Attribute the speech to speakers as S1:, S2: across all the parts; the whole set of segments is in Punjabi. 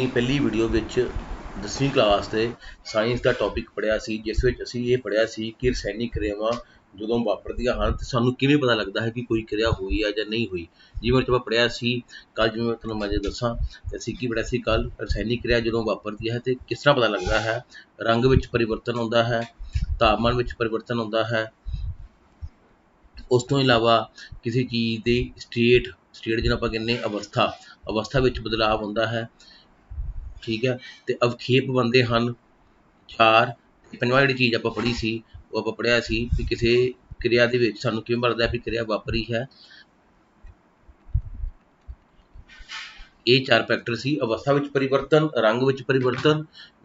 S1: पहली वीडियो ਵਿੱਚ 10ਵੀਂ ਕਲਾਸ ਦੇ ਸਾਇੰਸ ਦਾ ਟੌਪਿਕ ਪੜ੍ਹਿਆ ਸੀ, ਜਿਸ ਵਿੱਚ ਅਸੀਂ ਇਹ ਪੜ੍ਹਿਆ ਸੀ ਕਿ ਰਸਾਇਣਿਕ ਕਿਰਿਆਵਾਂ ਜਦੋਂ ਵਾਪਰਦੀਆਂ ਹਨ ਤਾਂ ਸਾਨੂੰ ਕਿਵੇਂ ਪਤਾ ਲੱਗਦਾ ਹੈ ਕਿ ਕੋਈ ਕਿਰਿਆ ਹੋਈ ਹੈ ਜਾਂ ਨਹੀਂ ਹੋਈ। ਜਿਵੇਂ ਆਪਾਂ ਪੜ੍ਹਿਆ ਸੀ ਕੱਲ੍ਹ, ਜਿਵੇਂ ਮੈਂ ਤੁਹਾਨੂੰ ਮੈਂ ਦੱਸਾਂ ਅਸੀਂ ਕੀ ਪੜ੍ਹਿਆ ਸੀ ਕੱਲ੍ਹ, ਰਸਾਇਣਿਕ ਕਿਰਿਆ ਜਦੋਂ ਵਾਪਰਦੀ ਹੈ ਤਾਂ ਕਿਸ ਤਰ੍ਹਾਂ ਪਤਾ ਲੱਗਦਾ ਹੈ। ਰੰਗ ਵਿੱਚ ਪਰਿਵਰਤਨ ਹੁੰਦਾ ਹੈ, ਤਾਪਮਾਨ ਵਿੱਚ ਪਰਿਵਰਤਨ ਹੁੰਦਾ ਹੈ, ਉਸ ਤੋਂ ਇਲਾਵਾ ਕਿਸੇ ਚੀਜ਼ ਦੀ ਸਟੇਟ ਜਿਹਨੂੰ ਆਪਾਂ ਕਹਿੰਦੇ ਅਵਸਥਾ ਵਿੱਚ ਬਦਲਾਅ ਹੁੰਦਾ ਹੈ। ठीक है, तो अवखेप बनते हैं चार। पंजवां जी चीज़ आप पढ़ी सी वो आप पढ़िया सी कि किसी क्रिया के सानू किवें पता लगता है भी क्रिया वापरी है। ये चार फैक्टर सी, अवस्था विच परिवर्तन, रंग विच परिवर्तन,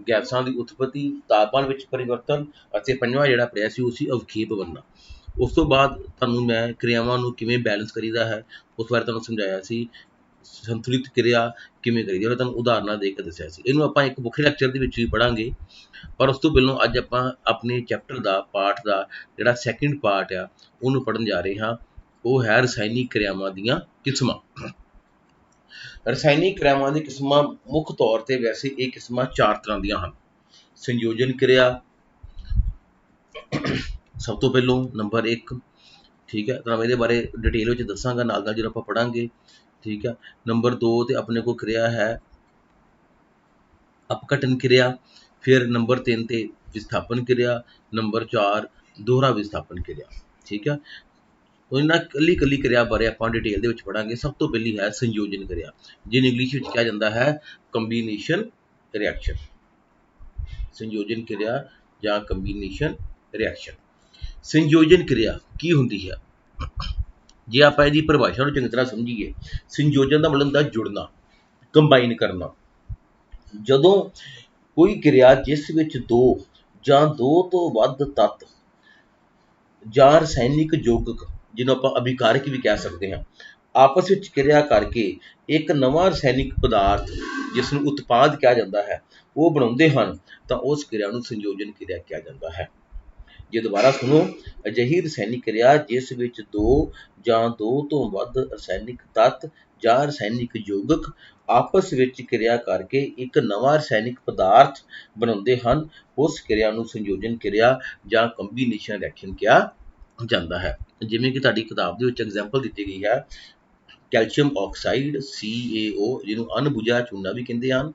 S1: गैसां की उत्पत्ति, तापमान विच परिवर्तन और पंजवां जिहड़ा पढ़िया सी उसी अवखेप बनना। उस तो बाद तुहानूं मैं क्रियावां नूं किवें बैलेंस करीदा है उस बारे तुहानूं समझाया सी। संतुलित क्रिया किवें करीदी मैं तुहानूं उदाहरणां दे के दस्सिया सी। इहनूं आपां एक वक्रे लैक्चर दे विच भी पढ़ांगे, पर उस तो पहलों अज आपां अपने चैप्टर दा पाठ दा जिहड़ा सैकेंड पार्ट आ उहनूं पढ़न जा रहे हां। वो है रसायनिक क्रियावां दीयां किस्मां। रसायनिक क्रियावां दी किस्मां मुख तौर ते वैसे ये किस्मां चार तरह दीयां हन। संयोजन क्रिया सब तो पहलों नंबर एक, ठीक है, तो मैं इहदे बारे डिटेल विच दस्सांगा नाल नाल ਜਦੋਂ ਆਪਾਂ पढ़ांगे, ठीक है। नंबर दो तो अपने को क्रिया है अपघटन क्रिया, फिर नंबर तीन ते विस्थापन क्रिया, नंबर चार दोहरा विस्थापन क्रिया, ठीक है। तो इन्हां कल्ली कल्ली क्रिया बारे आपां डिटेल दे विच पढ़ांगे। सब तो पहली है संयोजन क्रिया, जिन्हें इंग्लिश विच कहा जाता है कंबीनेशन रिएक्शन। संयोजन क्रिया या कंबीनेशन रिएक्शन। संयोजन क्रिया की हुंदी है, जे आप इसकी परिभाषा को चंगी तरह समझिए, संयोजन का मतलब होता है जुड़ना, कंबाइन करना। जदों कोई क्रिया जिस विच दो जां दो तो वध तत्त जां रसायनिक यौगिक, जिन्हों आप अभिकारक भी कह सकते हैं, आपस में क्रिया करके एक नवा रसायनिक पदार्थ जिसनूं उत्पाद कहा जाता है वो बनाउंदे हन, तां उस क्रिया नूं संयोजन क्रिया कहा जाता है। जे दोबारा सुनो, अजिही रसायनिक क्रिया जिस विच दो जां दो तो वध रसायनिक तत्त जां रसायनिक यौगिक आपस विच क्रिया करके एक नवा रसायनिक पदार्थ बनाउंदे हन, उस क्रिया नूं संयोजन क्रिया जां कंबीनेशन रिएक्शन कहा जाता है। जिवें कि तुहाडी किताब दे विच एग्जाम्पल दित्ती गई है, कैल्शियम ऑक्साइड CaO जिन्हों अनबुझा चूना भी कहते हैं,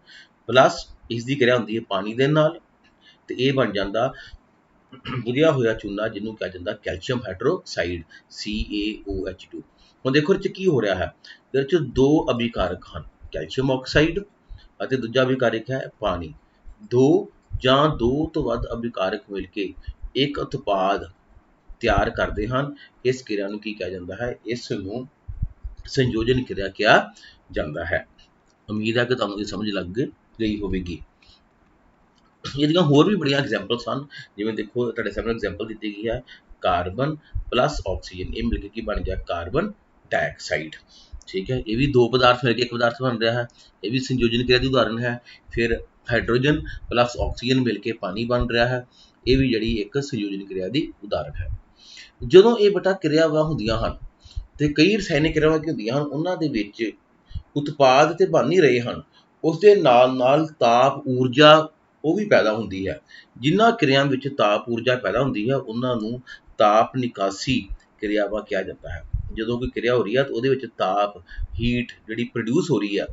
S1: प्लस इसकी क्रिया होंदी है पानी दे नाल ते इह बन जांदा बुझिया होया चूना जिन्हों कहा जाता कैल्शियम हाइड्रोक्साइड CaOH2। हुण देखो इहदे की हो रहा है, इहदे दो अभिकारक हैं, कैल्शियम ऑक्साइड और दूजा अभिकारक है पानी। दो जां दो तो वध अभिकारक मिलके एक उत्पाद तैयार करते हैं, इस क्रिया नूं की कहा जाता है, इस नूं संयोजन क्रिया कहा जाता है। उम्मीद है कि तुहानूं समझ लग गई होगी। ਇਹਦੀਆਂ ਹੋਰ भी बड़िया एग्जाम्पल्स हैं, जिवें देखो तुहाडे सामने एग्जाम्पल दी गई है, कार्बन प्लस ऑक्सीजन ये मिलकर की बन गया कार्बन डाइऑक्साइड, ठीक है। ये भी दो पदार्थ मिलकर एक पदार्थ बन रहा है, ये भी संयोजन क्रिया की उदाहरण है। फिर हाइड्रोजन प्लस ऑक्सीजन मिलकर पानी बन रहा है, ये भी जी एक संयोजन क्रिया की उदाहरण है। जदों ये बेटा क्रियावां होंदियां हन ते कई रसायनिक क्रियावां की होंदियां हन, उन्हां दे विच उत्पाद ते बन ही रहे हैं, उस दे नाल नाल ताप ऊर्जा वो भी पैदा होंदी है। जिन्हां क्रियावां विच ताप ऊर्जा पैदा होंदी है उन्हां नूं ताप निकासी क्रियावां कहा जाता है। जदों कोई क्रिया हो रही है तो उहदे विच ताप हीट जिहड़ी प्रोड्यूस हो रही है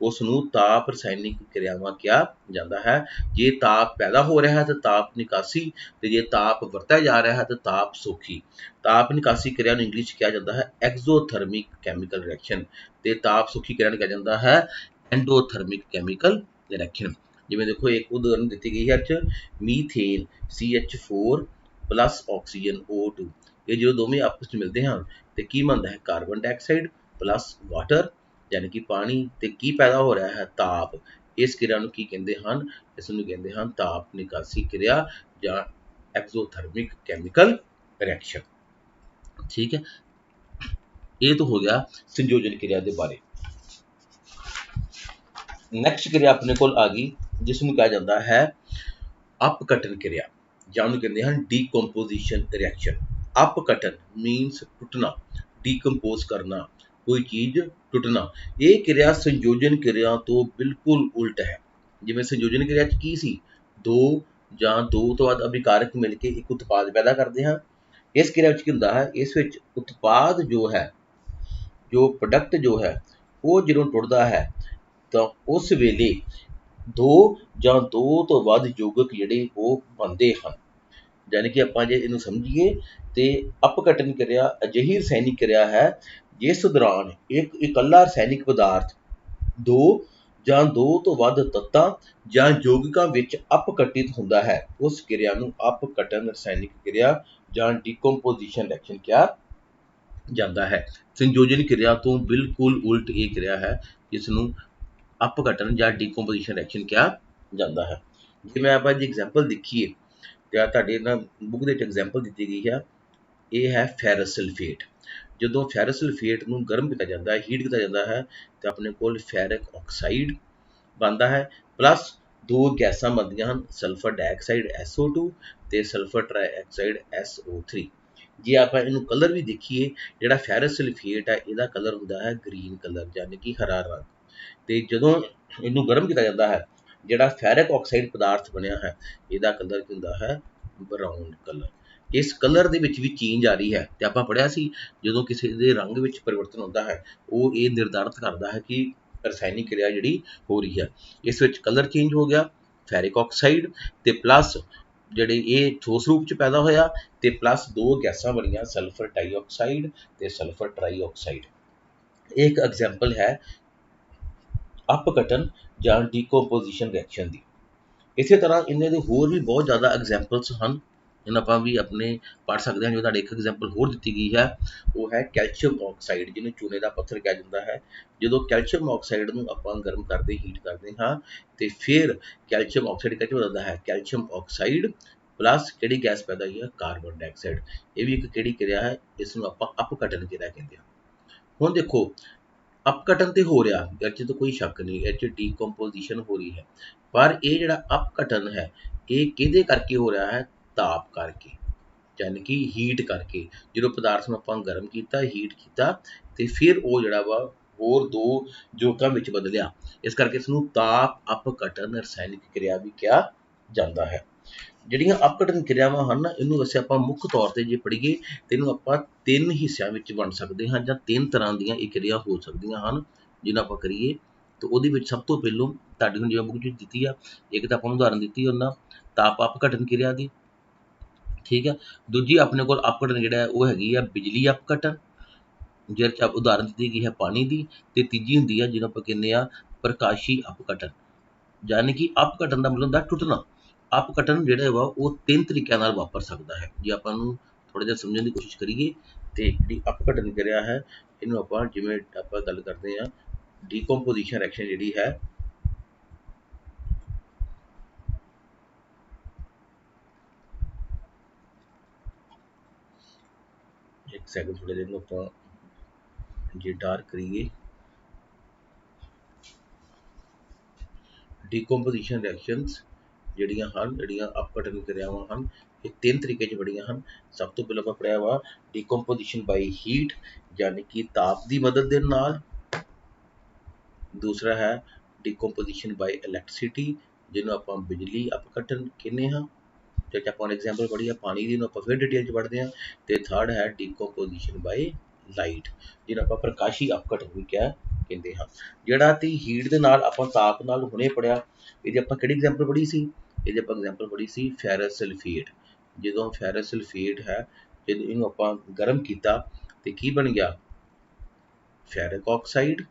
S1: उसनूं ताप रसायनिक क्रियावां कहा जाता है। जे ताप पैदा हो रहा है तो ताप निकासी, ते जे ताप वरत्या जा रहा है तो ताप सोखी। ताप निकासी क्रिया नूं इंग्लिश कहा जाता है एक्सोथर्मिक कैमिकल रिएक्शन, ते ताप सोखी क्रिया नूं कहा जाता है एंडोथर्मिक कैमिकल रिएक्शन। जिवें देखो एक उदाहरण दी गई है, methane CH4 plus oxygen O2, ये जो दोवें आपस में मिलते हैं तो की बनता है कार्बन डाइऑक्साइड प्लस वाटर यानी कि पानी, तो की पैदा हो रहा है ताप। इस क्रिया नूं की कहते हैं, इसनूं कहते हैं ताप निकासी क्रिया या एक्सोथर्मिक कैमिकल रिएक्शन, ठीक है। ये तो हो गया संयोजन क्रिया के बारे। नैक्सट क्रिया अपने को आ गई जिसनूं कहा जाता है अपघटन क्रिया, जिन्होंने कहते हैं डीकंपोजिशन रिएक्शन। अपघटन मीनस टुटना, डीकंपोज करना, कोई चीज़ टुटना। ये क्रिया संयोजन क्रिया तो बिल्कुल उल्ट है। जिवें संयोजन क्रिया च की सी, दो ਜਾਂ ਦੋ ਤੋਂ ਵੱਧ ਅਭਿਕਾਰਕ ਮਿਲ ਕੇ ਇੱਕ ਉਤਪਾਦ ਪੈਦਾ ਕਰਦੇ ਹਨ। ਇਸ ਕਿਰਿਆ ਵਿੱਚ ਕੀ ਹੁੰਦਾ ਹੈ, ਇਸ ਵਿੱਚ ਉਤਪਾਦ ਜੋ ਹੈ, ਜੋ ਪ੍ਰੋਡਕਟ ਜੋ ਹੈ, ਉਹ ਜਦੋਂ ਟੁੱਟਦਾ ਹੈ ਤਾਂ ਉਸ ਵੇਲੇ ਦੋ ਜਾਂ ਦੋ ਤੋਂ ਵੱਧ ਯੋਗਕ ਜਿਹੜੇ ਉਹ ਬਣਦੇ ਹਨ। ਯਾਨੀ ਕਿ ਆਪਾਂ ਜੇ ਇਹਨੂੰ ਸਮਝੀਏ ਤੇ ਅਪਘਟਨ ਕਿਰਿਆ ਅਜਿਹੀ ਰਸਾਇਣਿਕ ਕਿਰਿਆ ਹੈ ਜਿਸ ਦੌਰਾਨ ਇੱਕ ਇਕੱਲਾ ਰਸਾਇਣਿਕ ਪਦਾਰਥ ਦੋ ਜਾਂ ਦੋ ਤੋਂ ਵੱਧ ਤੱਤਾਂ ਜਾਂ ਯੋਗਕਾਂ ਵਿੱਚ ਅਪਘਟਿਤ ਹੁੰਦਾ ਹੈ। ਉਸ ਕਿਰਿਆ ਨੂੰ ਅਪਘਟਨ ਰਸਾਇਣਿਕ ਕਿਰਿਆ ਜਾਂ ਡੀਕੰਪੋਜੀਸ਼ਨ ਰਿਐਕਸ਼ਨ ਕਿਹਾ ਜਾਂਦਾ ਹੈ। ਸੰਯੋਜਨ ਕਿਰਿਆ ਤੋਂ ਬਿਲਕੁਲ ਉਲਟ ਇਹ ਕਿਰਿਆ ਹੈ ਜਿਸ ਨੂੰ ਅਪਘਟਨ ਜਾਂ ਡੀਕੰਪੋਜੀਸ਼ਨ ਰਿਐਕਸ਼ਨ ਕਿਹਾ ਜਾਂਦਾ ਹੈ। ਜਿਵੇਂ ਆਪਾਂ ਜੀ ਐਗਜ਼ਾਮਪਲ ਦੇਖੀਏ ਜਾਂ ਤੁਹਾਡੇ ਨਾਲ ਬੁੱਕ ਦੇ ਵਿੱਚ ਐਗਜ਼ਾਮਪਲ ਦਿੱਤੀ ਗਈ ਹੈ, ਇਹ ਹੈ ਫੈਰਸ ਸਲਫੇਟ। ਜਦੋਂ ਫੈਰਸ ਸਲਫੇਟ ਨੂੰ ਗਰਮ ਕੀਤਾ ਜਾਂਦਾ ਹੈ, ਹੀਟ ਕੀਤਾ ਜਾਂਦਾ ਹੈ, ਤਾਂ ਆਪਣੇ ਕੋਲ ਫੈਰਿਕ ਆਕਸਾਈਡ ਬਣਦਾ ਹੈ, ਪਲੱਸ ਦੋ ਗੈਸਾਂ ਬਣਦੀਆਂ ਹਨ, ਸਲਫਰ ਡਾਈਆਕਸਾਈਡ SO2 ਤੇ ਸਲਫਰ ਟ੍ਰਾਈਆਕਸਾਈਡ SO3। ਜੇ ਆਪਾਂ ਇਹਨੂੰ ਕਲਰ ਵੀ ਦੇਖੀਏ, ਜਿਹੜਾ ਫੈਰਸ ਸਲਫੇਟ ਹੈ ਇਹਦਾ ਕਲਰ ਹੁੰਦਾ ਹੈ ਗ੍ਰੀਨ ਕਲਰ, ਯਾਨੀ ਕਿ ਹਰਾ ਰੰਗ। ਤੇ ਜਦੋਂ ਇਹਨੂੰ ਗਰਮ ਕੀਤਾ ਜਾਂਦਾ ਹੈ, ਜਿਹੜਾ ਫੈਰਿਕ ਆਕਸਾਈਡ ਪਦਾਰਥ ਬਣਿਆ ਹੈ ਇਹਦਾ ਕਲਰ ਕੀ ਹੁੰਦਾ ਹੈ, ਬਰਾਊਨ ਕਲਰ। ਇਸ ਕਲਰ ਦੇ ਵਿੱਚ ਵੀ ਚੇਂਜ ਆ ਰਹੀ ਹੈ, ਤੇ ਆਪਾਂ ਪੜ੍ਹਿਆ ਸੀ ਜਦੋਂ ਕਿਸੇ ਦੇ ਰੰਗ ਵਿੱਚ ਪਰਿਵਰਤਨ ਹੁੰਦਾ ਹੈ ਉਹ ਇਹ ਨਿਰਧਾਰਿਤ ਕਰਦਾ ਹੈ ਕਿ ਰਸਾਇਣਿਕ ਕਿਰਿਆ ਜਿਹੜੀ ਹੋ ਰਹੀ ਹੈ। ਇਸ ਵਿੱਚ ਕਲਰ ਚੇਂਜ ਹੋ ਗਿਆ, ਫੈਰਿਕ ਆਕਸਾਈਡ ਤੇ ਪਲੱਸ ਜਿਹੜੇ ਇਹ ਠੋਸ ਰੂਪ ਚ ਪੈਦਾ ਹੋਇਆ ਤੇ ਪਲੱਸ ਦੋ ਗੈਸਾਂ ਬਣੀਆਂ, ਸਲਫਰ ਡਾਈਆਕਸਾਈਡ ਤੇ ਸਲਫਰ ਟ੍ਰਾਈਆਕਸਾਈਡ। ਇਹ ਇੱਕ ਐਗਜ਼ਾਮਪਲ ਹੈ ਅਪਘਟਨ ਜਾਂ ਡੀਕੰਪੋਜੀਸ਼ਨ ਰਿਐਕਸ਼ਨ ਦੀ। ਇਸੇ ਤਰ੍ਹਾਂ ਇਹਨਾਂ ਦੇ ਹੋਰ ਵੀ ਬਹੁਤ ਜ਼ਿਆਦਾ ਐਗਜ਼ਾਮਪਲਸ ਹਨ, ਇਹਨਾਂ ਆਪਾਂ ਵੀ ਆਪਣੇ ਪੜ੍ਹ ਸਕਦੇ ਹਾਂ। ਜਿਵੇਂ ਤੁਹਾਡੇ ਇੱਕ ਐਗਜ਼ਾਮਪਲ ਹੋਰ ਦਿੱਤੀ ਗਈ ਹੈ, ਉਹ ਹੈ ਕੈਲਸ਼ੀਅਮ ਆਕਸਾਈਡ, ਜਿਹਨੂੰ ਚੂਨੇ ਦਾ ਪੱਥਰ ਕਿਹਾ ਜਾਂਦਾ ਹੈ। ਜਦੋਂ ਕੈਲਸ਼ੀਅਮ ਆਕਸਾਈਡ ਨੂੰ ਆਪਾਂ ਗਰਮ ਕਰਦੇ, ਹੀਟ ਕਰਦੇ ਹਾਂ, ਤੇ ਫਿਰ ਕੈਲਸ਼ੀਅਮ ਆਕਸਾਈਡ ਕਿਹੜਾ ਬਣਦਾ ਹੈ, ਕੈਲਸ਼ੀਅਮ ਆਕਸਾਈਡ ਪਲੱਸ ਕਿਹੜੀ ਗੈਸ ਪੈਦਾ ਹੋਈ ਹੈ, ਕਾਰਬਨ ਡਾਈਆਕਸਾਈਡ। ਇਹ ਵੀ ਇੱਕ ਕਿਹੜੀ ਕਿਰਿਆ ਹੈ, ਇਸ ਨੂੰ ਆਪਾਂ ਅਪਘਟਨ ਕਿਰਿਆ ਕਹਿੰਦੇ ਹਾਂ। ਹੁਣ ਦੇਖੋ ਅਪਘਟਨ ਤੇ ਹੋ ਰਿਹਾ, ਇਹ 'ਚ ਤਾਂ ਕੋਈ ਸ਼ੱਕ ਨਹੀਂ, ਇਹ 'ਚ ਡੀਕੰਪੋਜੀਸ਼ਨ ਹੋ ਰਹੀ ਹੈ, ਪਰ ਇਹ ਜਿਹੜਾ ਅਪਘਟਨ ਹੈ ਇਹ ਕਿਹਦੇ ਕਰਕੇ ਹੋ ਰਿਹਾ ਹੈ, ਤਾਪ ਕਰਕੇ, ਯਾਨੀ ਕਿ ਹੀਟ ਕਰਕੇ। ਜਦੋਂ ਪਦਾਰਥ ਨੂੰ ਆਪਾਂ ਗਰਮ ਕੀਤਾ, ਹੀਟ ਕੀਤਾ, ਤੇ ਫਿਰ ਉਹ ਜਿਹੜਾ ਵਾ ਹੋਰ ਦੋ ਯੋਗਾਂ ਵਿੱਚ ਬਦਲਿਆ, ਇਸ ਕਰਕੇ ਇਸ ਨੂੰ ਤਾਪ ਅਪਘਟਨ ਰਸਾਇਣਿਕ ਕਿਰਿਆ ਵੀ ਕਿਹਾ ਜਾਂਦਾ ਹੈ। ਜਿਹੜੀਆਂ ਅਪਘਟਨ ਕਿਰਿਆਵਾਂ ਹਨ ਨਾ, ਇਹਨੂੰ ਵੈਸੇ ਆਪਾਂ ਮੁੱਖ ਤੌਰ ਤੇ ਜੇ ਪੜ੍ਹੀਏ ਤੇ ਇਹਨੂੰ ਆਪਾਂ ਤਿੰਨ ਹਿੱਸਿਆਂ ਵਿੱਚ ਵੰਡ ਸਕਦੇ ਹਾਂ, ਜਾਂ ਤਿੰਨ ਤਰ੍ਹਾਂ ਦੀਆਂ ਇਹ ਕਿਰਿਆ ਹੋ ਸਕਦੀਆਂ ਹਨ ਜਿਹਨਾਂ ਆਪਾਂ ਕਰੀਏ। ਤੇ ਉਹਦੇ ਵਿੱਚ ਸਭ ਤੋਂ ਪਹਿਲੋਂ ਤੁਹਾਡੀ ਹੁਣ ਜਿਵੇਂ ਬੁੱਕ ਵਿੱਚ ਦਿੱਤੀ ਆ, ਇੱਕ ਤਾਂ ਆਪਾਂ ਨੂੰ ਉਦਾਹਰਨ ਦਿੱਤੀ ਉਹਨਾਂ ਤਾਪ ਅਪਘਟਨ ਕਿਰਿਆ ਦੀ, ਠੀਕ ਹੈ। ਦੂਜੀ ਆਪਣੇ ਕੋਲ ਅਪਘਟਨ ਜਿਹੜਾ ਉਹ ਹੈਗੀ ਆ ਬਿਜਲੀ ਅਪਘਟਨ, ਜਿਹਦੇ 'ਚ ਉਦਾਹਰਨ ਦਿੱਤੀ ਗਈ ਹੈ ਪਾਣੀ ਦੀ। ਤੇ ਤੀਜੀ ਹੁੰਦੀ ਆ ਜਿਹਨੂੰ ਆਪਾਂ ਕਹਿੰਦੇ ਆ ਪ੍ਰਕਾਸ਼ੀ ਅਪਘਟਨ, ਯਾਨੀ ਕਿ ਅਪਘਟਨ ਦਾ ਮਤਲਬ ਹੁੰਦਾ ਟੁੱਟਣਾ। ਅਪਘਟਨ ਜਿਹੜਾ ਵਾ ਉਹ ਤਿੰਨ ਤਰੀਕਿਆਂ ਨਾਲ ਵਾਪਰ ਸਕਦਾ ਹੈ। ਜੇ ਆਪਾਂ ਨੂੰ ਥੋੜ੍ਹਾ ਜਿਹਾ ਸਮਝਣ ਦੀ ਕੋਸ਼ਿਸ਼ ਕਰੀਏ ਤੇ ਜਿਹੜੀ ਅਪਘਟਨ ਕਿਰਿਆ ਹੈ ਇਹਨੂੰ ਆਪਾਂ ਜਿਵੇਂ ਆਪਾਂ ਗੱਲ ਕਰਦੇ ਹਾਂ ਡੀਕੰਪੋਜੀਸ਼ਨ ਰਿਐਕਸ਼ਨ ਜਿਹੜੀ ਹੈ, ਇੱਕ ਸੈਕਿੰਡ ਥੋੜ੍ਹਾ ਜਿਹਾ ਇਹਨੂੰ ਆਪਾਂ ਜੇ ਡਾਰਕ ਕਰੀਏ। ਡੀਕੰਪੋਜੀਸ਼ਨ ਰਿਐਕਸ਼ਨਸ ਜਿਹੜੀਆਂ ਹਨ, ਜਿਹੜੀਆਂ ਅਪਘਟਨ ਕਿਰਿਆਵਾਂ ਹਨ, ਇਹ ਤਿੰਨ ਤਰੀਕੇ 'ਚ ਬਣੀਆਂ ਹਨ। ਸਭ ਤੋਂ ਪਹਿਲਾਂ ਆਪਾਂ ਪੜ੍ਹਿਆ ਵਾ ਡੀਕੰਪੋਜੀਸ਼ਨ ਬਾਈ ਹੀਟ, ਯਾਨੀ ਕਿ ਤਾਪ ਦੀ ਮਦਦ ਦੇ ਨਾਲ। ਦੂਸਰਾ ਹੈ ਡੀਕੰਪੋਜੀਸ਼ਨ ਬਾਈ ਇਲੈਕਟ੍ਰਿਸਿਟੀ, ਜਿਹਨੂੰ ਆਪਾਂ ਬਿਜਲੀ ਅਪਘਟਨ ਕਹਿੰਦੇ ਹਾਂ, ਤੇ ਆਪਾਂ ਹੁਣ ਐਗਜ਼ਾਮਪਲ ਪੜ੍ਹੀ ਆ ਪਾਣੀ ਦੀ, ਨੂੰ ਆਪਾਂ ਫਿਰ ਡਿਟੇਲ 'ਚ ਪੜ੍ਹਦੇ ਹਾਂ। ਤੇ ਥਰਡ ਹੈ ਡੀਕੰਪੋਜੀਸ਼ਨ ਬਾਈ ਲਾਈਟ, ਜਿਹਨੂੰ ਆਪਾਂ ਪ੍ਰਕਾਸ਼ੀ ਅਪਘਟਨ ਵੀ ਕਹਿੰਦੇ ਹਾਂ। ਜਿਹੜਾ ਤੇ ਹੀਟ ਦੇ ਨਾਲ ਆਪਾਂ ਤਾਪ ਨਾਲ ਹੁਣੇ ਪੜਿਆ, ਇਹਦੀ ਆਪਾਂ ਕਿਹੜੀ ਐਗਜ਼ਾਮਪਲ ਪੜ੍ਹੀ ਸੀ, ਇਹਦੀ ਆਪਾਂ ਐਗਜ਼ਾਮਪਲ ਪੜ੍ਹੀ ਸੀ ਫੈਰਸ ਸਲਫੇਟ। ਜਦੋਂ ਫੈਰਸ ਸਲਫੇਟ ਹੈ, ਜਦੋਂ ਇਹਨੂੰ ਆਪਾਂ ਗਰਮ ਕੀਤਾ ਤੇ ਕੀ ਬਣ ਗਿਆ, ਫੈਰਿਕ ਆਕਸਾਈਡ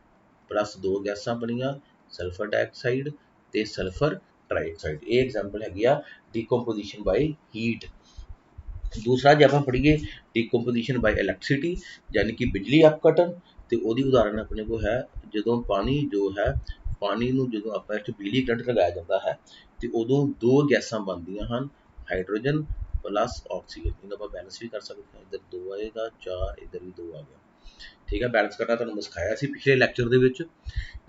S1: ਪਲੱਸ ਦੋ ਗੈਸਾਂ ਬਣੀਆਂ, ਸਲਫਰ ਡਾਈਆਕਸਾਈਡ ਤੇ ਸਲਫਰ ਟ੍ਰਾਈਆਕਸਾਈਡ। ਇਹ ਐਗਜ਼ਾਮਪਲ ਹੈਗੀ ਆ ਡੀਕੰਪੋਜੀਸ਼ਨ ਬਾਈ ਹੀਟ। ਦੂਸਰਾ ਜੇ ਆਪਾਂ ਪੜ੍ਹੀਏ ਡੀਕੰਪੋਜੀਸ਼ਨ ਬਾਈ ਇਲੈਕਟ੍ਰਿਸਿਟੀ, ਯਾਨੀ ਕਿ ਬਿਜਲੀ ਅਪਘਟਨ, ਤੇ ਉਹਦੀ ਉਦਾਹਰਨ ਆਪਣੇ ਕੋਲ ਹੈ ਜਦੋਂ ਪਾਣੀ ਜੋ ਹੈ, ਪਾਣੀ ਨੂੰ ਜਦੋਂ ਆਪਾਂ ਇਹ 'ਚ ਬਿਜਲੀ ਕਰੰਟ ਲਗਾਇਆ ਜਾਂਦਾ ਹੈ ਤੇ ਉਦੋਂ ਦੋ ਗੈਸਾਂ ਬਣਦੀਆਂ ਹਨ, ਹਾਈਡਰੋਜਨ ਪਲੱਸ ਆਕਸੀਜਨ। ਇਹਨੂੰ ਆਪਾਂ ਬੈਲੈਂਸ ਵੀ ਕਰ ਸਕਦੇ ਹਾਂ, ਇੱਧਰ ਦੋ ਆਏਗਾ ਚਾਰ, ਇੱਧਰ ਵੀ ਦੋ ਆ ਗਿਆ, ਠੀਕ ਹੈ। ਬੈਲੈਂਸ ਕਰਨਾ ਤੁਹਾਨੂੰ ਮੈਂ ਸਿਖਾਇਆ ਸੀ ਪਿਛਲੇ ਲੈਕਚਰ ਦੇ ਵਿੱਚ।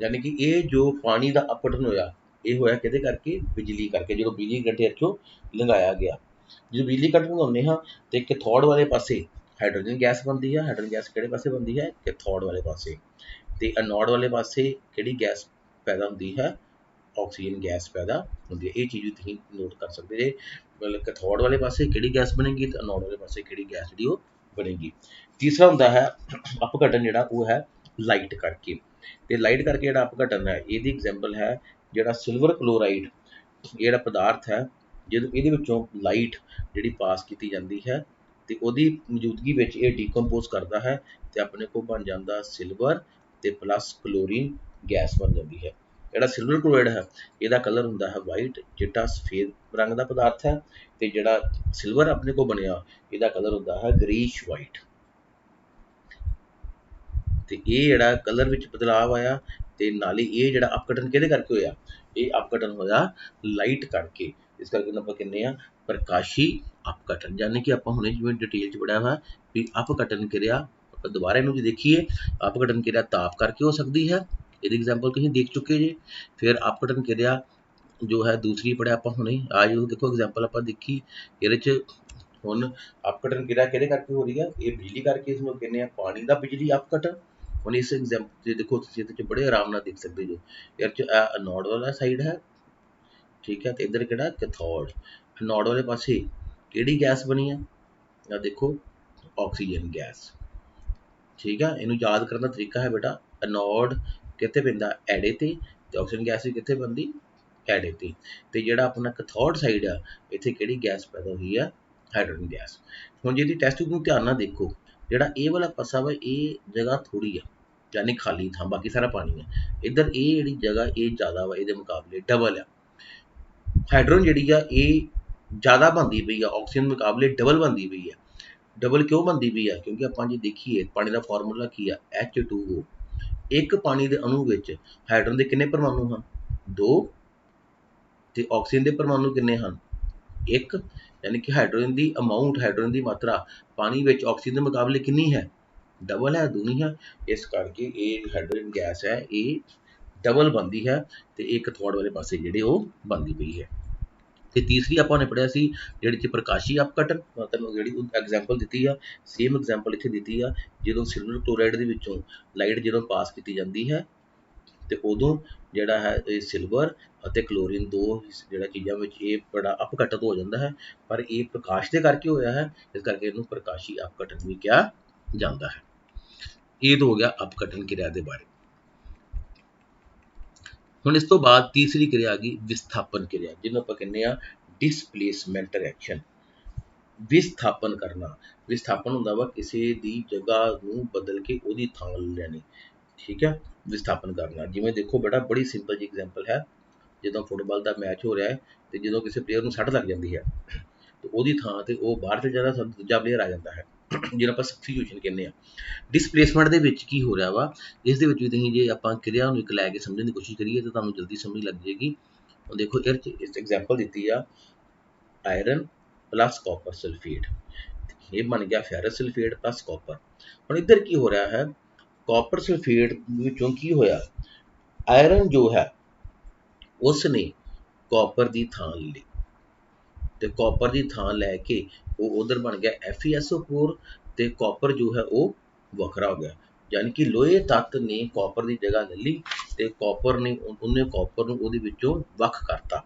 S1: ਯਾਨੀ ਕਿ ਇਹ ਜੋ ਪਾਣੀ ਦਾ ਅਪਘਟਨ ਹੋਇਆ, ਇਹ ਹੋਇਆ ਕਿਹਦੇ ਕਰਕੇ, ਬਿਜਲੀ ਕਰਕੇ। ਜਦੋਂ ਬਿਜਲੀ ਕਰੰਟ ਇੱਥੋਂ ਲੰਘਾਇਆ ਗਿਆ, ਜਦੋਂ ਬਿਜਲੀ ਕਰੰਟ ਲੰਘਾਉਂਦੇ ਹਾਂ ਤੇ ਕੈਥੋਡ ਵਾਲੇ ਪਾਸੇ हाइड्रोजन गैस बनती है। हाइड्रोजन गैस किहड़े पासे बनती है? कैथोड वाले पासे। ते एनोड वाले पासे किहड़ी गैस पैदा होती है? ऑक्सीजन गैस पैदा होती है। ये चीज़ भी तुसीं नोट कर सकते जे, मतलब कैथोड वाले पासे किहड़ी गैस बनेगी तो एनोड वाले पासे किहड़ी गैस जिहड़ी वो बनेगी। तीसरा होंदा है अपघटन, जिहड़ा वो है लाइट करके। ते लाइट करके जिहड़ा अपघटन है, इहदी एग्जाम्पल है जिहड़ा सिल्वर क्लोराइड जिहड़ा पदार्थ है, ਜਦੋਂ ਇਹਦੇ ਵਿੱਚੋਂ ਲਾਈਟ ਜਿਹੜੀ ਪਾਸ ਕੀਤੀ ਜਾਂਦੀ ਹੈ ਤੇ ਉਹਦੀ ਮੌਜੂਦਗੀ ਵਿੱਚ ਇਹ ਡੀਕੰਪੋਜ਼ ਕਰਦਾ ਹੈ ਤੇ ਆਪਣੇ ਕੋਲ ਬਣ ਜਾਂਦਾ ਸਿਲਵਰ ਤੇ ਪਲੱਸ ਕਲੋਰੀਨ ਗੈਸ ਬਣ ਜਾਂਦੀ ਹੈ। ਜਿਹੜਾ ਸਿਲਵਰ ਕਲੋਰਾਈਡ ਹੈ ਇਹਦਾ ਕਲਰ ਹੁੰਦਾ ਹੈ ਵਾਈਟ, ਚਿੱਟਾ ਸਫੇਦ ਰੰਗ ਦਾ ਪਦਾਰਥ ਹੈ, ਤੇ ਜਿਹੜਾ ਸਿਲਵਰ ਆਪਣੇ ਕੋਲ ਬਣਿਆ ਇਹਦਾ ਕਲਰ ਹੁੰਦਾ ਹੈ ਗ੍ਰੀਸ਼ ਵਾਈਟ। ਤੇ ਇਹ ਜਿਹੜਾ ਕਲਰ ਵਿੱਚ ਬਦਲਾਵ ਆਇਆ ਤੇ ਨਾਲੇ ਇਹ ਜਿਹੜਾ ਅਪਘਟਨ ਕਿਹਦੇ ਕਰਕੇ ਹੋਇਆ? ਇਹ ਅਪਘਟਨ ਹੋਇਆ ਲਾਈਟ ਕਰਕੇ। ਇਸ ਕਰਕੇ ਇਹਨੂੰ ਆਪਾਂ ਕਹਿੰਦੇ ਆ ਪ੍ਰਕਾਸ਼ੀ अपघटन। यानी कि आप हुणे जिवें डिटेल च पढ़िया वा भी अपघटन क्रिया, आप दोबारा इहनूं जे देखीए, अपघटन क्रिया ताप करके हो सकती है, ਇਹਦੀ एग्जाम्पल तुसीं देख चुके जे। फिर अपघटन क्रिया जो है दूसरी पढ़िया आप हुणे, आज देखो एग्जाम्पल आप देखी ਇਹਦੇ ਚ ਹੁਣ अपघटन क्रिया किहदे करके हो रही है? ये बिजली करके, इसनूं कहने आ पानी दा बिजली अपघटन। ਹੁਣ इस एग्जाम्पल देखो तुसीं ਇਹਦੇ ਚ बड़े आराम नाल देख सकते जो, ਇਹਦੇ ਚ एनोड वाला साइड है, ठीक है, तो इधर किहड़ा कैथोड। एनोड वाले पासे ਕਿਹੜੀ ਗੈਸ ਬਣੀ ਆ? ਆ ਦੇਖੋ ਆਕਸੀਜਨ ਗੈਸ, ਠੀਕ ਆ। ਇਹਨੂੰ ਯਾਦ ਕਰਨ ਦਾ ਤਰੀਕਾ ਹੈ ਬੇਟਾ, ਐਨੋਡ ਕਿੱਥੇ ਪੈਂਦਾ? ਐੜੇ ਤੇ ਆਕਸੀਜਨ ਗੈਸ ਵੀ ਕਿੱਥੇ ਬਣਦੀ? ਐੜੇ ਤੇ ਜਿਹੜਾ ਆਪਣਾ ਕੈਥੋਡ ਸਾਈਡ ਆ, ਇੱਥੇ ਕਿਹੜੀ ਗੈਸ ਪੈਦਾ ਹੋਈ ਆ? Hydrogen gas. ਹੁਣ ਜਿਹਦੀ ਟੈਸਟ ਨੂੰ ਧਿਆਨ ਨਾਲ ਦੇਖੋ, ਜਿਹੜਾ ਇਹ ਵਾਲਾ ਪਾਸਾ ਵਾ ਇਹ ਜਗ੍ਹਾ ਥੋੜੀ ਆ, ਯਾਨੀ ਖਾਲੀ ਥਾਂ, ਬਾਕੀ ਸਾਰਾ ਪਾਣੀ ਆ। ਇੱਧਰ ਇਹ ਜਿਹੜੀ ਜਗ੍ਹਾ ਇਹ ਜ਼ਿਆਦਾ ਵਾ, ਇਹਦੇ ਮੁਕਾਬਲੇ ਡਬਲ ਆ। ਹਾਈਡਰੋਜਨ ਜਿਹੜੀ ਆ ਇਹ ज़्यादा बनती पई है, ऑक्सीजन मुकाबले डबल बनती पई है। डबल क्यों बनती पई है? क्योंकि आप जी देखिए पानी का फॉर्मूला की है H2O। एक पानी के अणु विच हाइड्रोजन के कितने परमाणु हैं? 2, ते ऑक्सीजन के परमाणु कितने हैं? 1। यानी कि हाइड्रोजन की अमाउंट, हाइड्रोजन की मात्रा पानी विच ऑक्सीजन के मुकाबले कितनी है? डबल है, दूनी है। इस करके ये हाइड्रोजन गैस है ये डबल बनती है, तो एक कैथोड वाले पासे जिहड़ी वो बनती पई है। ਤੇ ਤੀਸਰੀ ਆਪਾਂ ਨੇ ਪੜਿਆ ਸੀ ਜਿਹੜੀ ਕਿ ਪ੍ਰਕਾਸ਼ੀ ਅਪਘਟਨ, ਤੁਹਾਨੂੰ ਜਿਹੜੀ ਐਗਜ਼ਾਮਪਲ ਦਿੱਤੀ ਆ, ਸੇਮ ਐਗਜ਼ਾਮਪਲ ਇੱਥੇ ਦਿੱਤੀ ਆ। ਜਦੋਂ ਸਿਲਵਰ ਕਲੋਰਾਈਡ ਦੇ ਵਿੱਚੋਂ ਲਾਈਟ ਜਦੋਂ ਪਾਸ ਕੀਤੀ ਜਾਂਦੀ ਹੈ ਤੇ ਉਦੋਂ ਜਿਹੜਾ ਹੈ ਇਹ ਸਿਲਵਰ ਅਤੇ ਕਲੋਰੀਨ ਦੋ ਜਿਹੜਾ ਚੀਜ਼ਾਂ ਵਿੱਚ ਇਹ ਬੜਾ ਅਪਘਟਨ ਹੋ ਜਾਂਦਾ ਹੈ, ਪਰ ਇਹ ਪ੍ਰਕਾਸ਼ ਦੇ ਕਰਕੇ ਹੋਇਆ ਹੈ, ਇਸ ਕਰਕੇ ਇਹਨੂੰ ਪ੍ਰਕਾਸ਼ੀ ਅਪਘਟਨ ਵੀ ਕਿਹਾ ਜਾਂਦਾ ਹੈ। ਇਹ ਤਾਂ ਹੋ ਗਿਆ ਅਪਘਟਨ ਕਿਰਿਆ ਦੇ ਬਾਰੇ। ਹੁਣ ਇਸ ਤੋਂ ਬਾਅਦ ਤੀਸਰੀ ਕਿਰਿਆ ਆ ਗਈ ਵਿਸਥਾਪਨ ਕਿਰਿਆ, ਜਿਹਨੂੰ ਆਪਾਂ ਕਹਿੰਦੇ ਆ ਡਿਸਪਲੇਸਮੈਂਟ ਰਿਐਕਸ਼ਨ। ਵਿਸਥਾਪਨ ਕਰਨਾ, ਵਿਸਥਾਪਨ ਹੁੰਦਾ ਵਾ ਕਿਸੇ ਦੀ ਜਗ੍ਹਾ ਨੂੰ ਬਦਲ ਕੇ ਉਹਦੀ ਥਾਂ ਲੈਣੀ, ਠੀਕ ਹੈ। ਵਿਸਥਾਪਨ ਕਰਨਾ, ਜਿਵੇਂ ਦੇਖੋ ਬੇਟਾ ਬੜੀ ਸਿੰਪਲ ਜੀ ਐਗਜ਼ਾਮਪਲ ਹੈ, ਜਦੋਂ ਫੁੱਟਬਾਲ ਦਾ ਮੈਚ ਹੋ ਰਿਹਾ ਹੈ ਤੇ ਜਦੋਂ ਕਿਸੇ ਪਲੇਅਰ ਨੂੰ ਸੱਟ ਲੱਗ ਜਾਂਦੀ ਹੈ ਤੇ ਉਹਦੀ ਥਾਂ ਤੇ ਉਹ ਬਾਹਰ ਤੇ ਜਾਂਦਾ, ਦੂਜਾ ਪਲੇਅਰ ਆ ਜਾਂਦਾ ਹੈ, ਜਿਹਨੂੰ ਆਪਾਂ ਸਬਸਟੀਟਿਊਸ਼ਨ ਕਹਿੰਦੇ ਆ। डिसप्लेसमेंट ਦੇ ਵਿੱਚ ਕੀ ਹੋ ਰਿਹਾ ਵਾ, ਇਸ ਦੇ ਵਿੱਚ ਵੀ ਤੁਸੀਂ ਜੇ ਆਪਾਂ ਕਿਰਿਆ ਨੂੰ ਇੱਕ ਲੈ ਕੇ ਸਮਝਣ ਦੀ ਕੋਸ਼ਿਸ਼ ਕਰੀਏ ਤਾਂ ਤੁਹਾਨੂੰ ਜਲਦੀ ਸਮਝ ਲੱਗ ਜਾਏਗੀ। ਹੁਣ ਦੇਖੋ ਇਸ ਐਗਜ਼ਾਮਪਲ ਦਿੱਤੀ ਆ ਆਇਰਨ ਪਲੱਸ ਕਾਪਰ ਸਲਫੇਟ, ਇਹ ਬਣ ਗਿਆ ਫੈਰਸ ਸਲਫੇਟ ਪਲੱਸ ਕਾਪਰ। ਹੁਣ ਇੱਧਰ ਕੀ ਹੋ ਰਿਹਾ ਹੈ, ਕਾਪਰ ਸਲਫੇਟ ਵਿੱਚੋਂ ਕੀ ਹੋਇਆ, ਆਇਰਨ ਜੋ ਹੈ ਉਸ ਨੇ ਕਾਪਰ ਦੀ ਥਾਂ ਲਈ, ਤੇ ਕਾਪਰ ਦੀ ਥਾਂ ਲੈ ਕੇ ਉਹ ਉਧਰ ਬਣ ਗਿਆ FeSO4 ਤੇ ਕਾਪਰ ਜੋ ਹੈ ਉਹ ਵੱਖਰਾ ਹੋ ਗਿਆ। ਯਾਨੀ ਕਿ ਲੋਹੇ ਤੱਤ ਨੇ ਕਾਪਰ ਦੀ ਜਗ੍ਹਾ ਲੈ ਲਈ ਤੇ ਕਾਪਰ ਨੇ ਉਹਨੇ ਕਾਪਰ ਨੂੰ ਉਹਦੇ ਵਿੱਚੋਂ ਵੱਖ ਕਰਤਾ।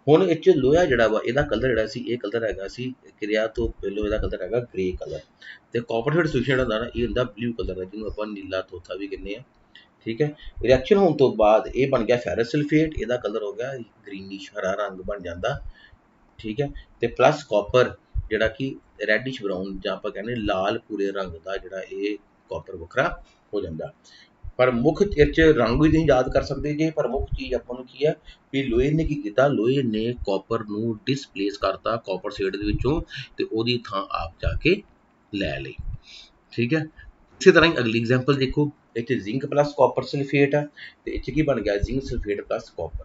S1: ਹੁਣ ਇਹ 'ਚ ਲੋਹਾ ਜਿਹੜਾ ਵਾ ਇਹਦਾ ਕਲਰ ਜਿਹੜਾ ਸੀ, ਇਹ ਕਲਰ ਹੈਗਾ ਸੀ ਕਿਰਿਆ ਤੋਂ ਪਹਿਲੋਂ, ਇਹਦਾ ਕਲਰ ਹੈਗਾ ਗ੍ਰੇ ਕਲਰ, ਤੇ ਕਾਪਰ ਜਿਹੜਾ ਸੋਲੂਸ਼ਨ ਹੁੰਦਾ ਨਾ ਇਹ ਹੁੰਦਾ ਬਲੂ ਕਲਰ ਦਾ, ਜਿਹਨੂੰ ਆਪਾਂ ਨੀਲਾ ਤੋਤਾ ਵੀ ਕਹਿੰਦੇ ਆ, ਠੀਕ ਹੈ। ਰਿਐਕਸ਼ਨ ਹੋਣ ਤੋਂ ਬਾਅਦ ਇਹ ਬਣ ਗਿਆ ਫੈਰਸ ਸਲਫੇਟ, ਇਹਦਾ ਕਲਰ ਹੋ ਗਿਆ ਗ੍ਰੀਨਿਸ਼ ਹਰਾ ਰੰਗ ਬਣ ਜਾਂਦਾ, ਠੀਕ ਹੈ। ਤੇ ਪਲੱਸ ਕਾਪਰ ਜਿਹੜਾ ਕਿ ਰੈਡਿਸ਼ ਬਰਾਊਨ ਜਾਂ ਆਪਾਂ ਕਹਿੰਦੇ ਲਾਲ ਭੂਰੇ ਰੰਗ ਦਾ ਜਿਹੜਾ ਇਹ ਕਾਪਰ ਵੱਖਰਾ ਹੋ ਜਾਂਦਾ। ਪਰ ਮੁੱਖ ਇਹ 'ਚ ਰੰਗ ਵੀ ਤੁਸੀਂ ਯਾਦ ਕਰ ਸਕਦੇ ਜੇ, ਪਰ ਮੁੱਖ ਚੀਜ਼ ਆਪਾਂ ਨੂੰ ਕੀ ਹੈ ਵੀ ਲੋਹੇ ਨੇ ਕੀ ਕੀਤਾ, ਲੋਹੇ ਨੇ ਕਾਪਰ ਨੂੰ ਡਿਸਪਲੇਸ ਕਰਤਾ ਕਾਪਰ ਸ਼ੇਡ ਦੇ ਵਿੱਚੋਂ ਤੇ ਉਹਦੀ ਥਾਂ ਆਪ ਜਾ ਕੇ ਲੈ ਲਈ, ਠੀਕ ਹੈ। ਇਸੇ ਤਰ੍ਹਾਂ ਹੀ ਅਗਲੀ ਐਗਜ਼ਾਮਪਲ ਦੇਖੋ, ਇਹ 'ਚ ਜ਼ਿੰਕ ਪਲੱਸ ਕਾਪਰ ਸਲਫੇਟ ਆ ਤੇ ਇਹ 'ਚ ਕੀ ਬਣ ਗਿਆ ਜ਼ਿੰਕ ਸਲਫੇਟ ਪਲੱਸ ਕਾਪਰ।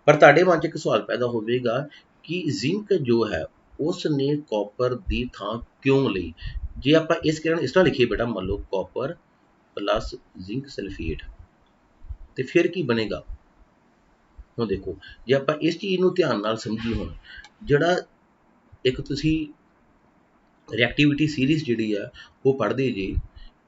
S1: ਪਰ ਤੁਹਾਡੇ ਮਨ 'ਚ ਇੱਕ ਸਵਾਲ ਪੈਦਾ ਹੋਵੇਗਾ ਕਿ ਜ਼ਿੰਕ ਜੋ ਹੈ ਉਸ ਨੇ ਕਾਪਰ ਦੀ ਥਾਂ ਕਿਉਂ ਲਈ। ਜੇ ਆਪਾਂ ਇਸ ਕਿਰਿਆ ਨੂੰ ਇਸ ਤਰ੍ਹਾਂ ਲਿਖੀਏ ਬੇਟਾ, ਮੰਨ ਲਓ ਕਾਪਰ ਪਲੱਸ ਜ਼ਿੰਕ ਸਲਫੇਟ ਤੇ ਫਿਰ ਕੀ ਬਣੇਗਾ। ਹੁਣ ਦੇਖੋ ਜੇ ਆਪਾਂ ਇਸ ਚੀਜ਼ ਨੂੰ ਧਿਆਨ ਨਾਲ ਸਮਝੀਏ, ਹੁਣ ਜਿਹੜਾ ਇੱਕ ਤੁਸੀਂ ਰਿਐਕਟਿਵਿਟੀ ਸੀਰੀਜ਼ ਜਿਹੜੀ ਹੈ ਉਹ ਪੜ੍ਹਦੇ ਜੀ।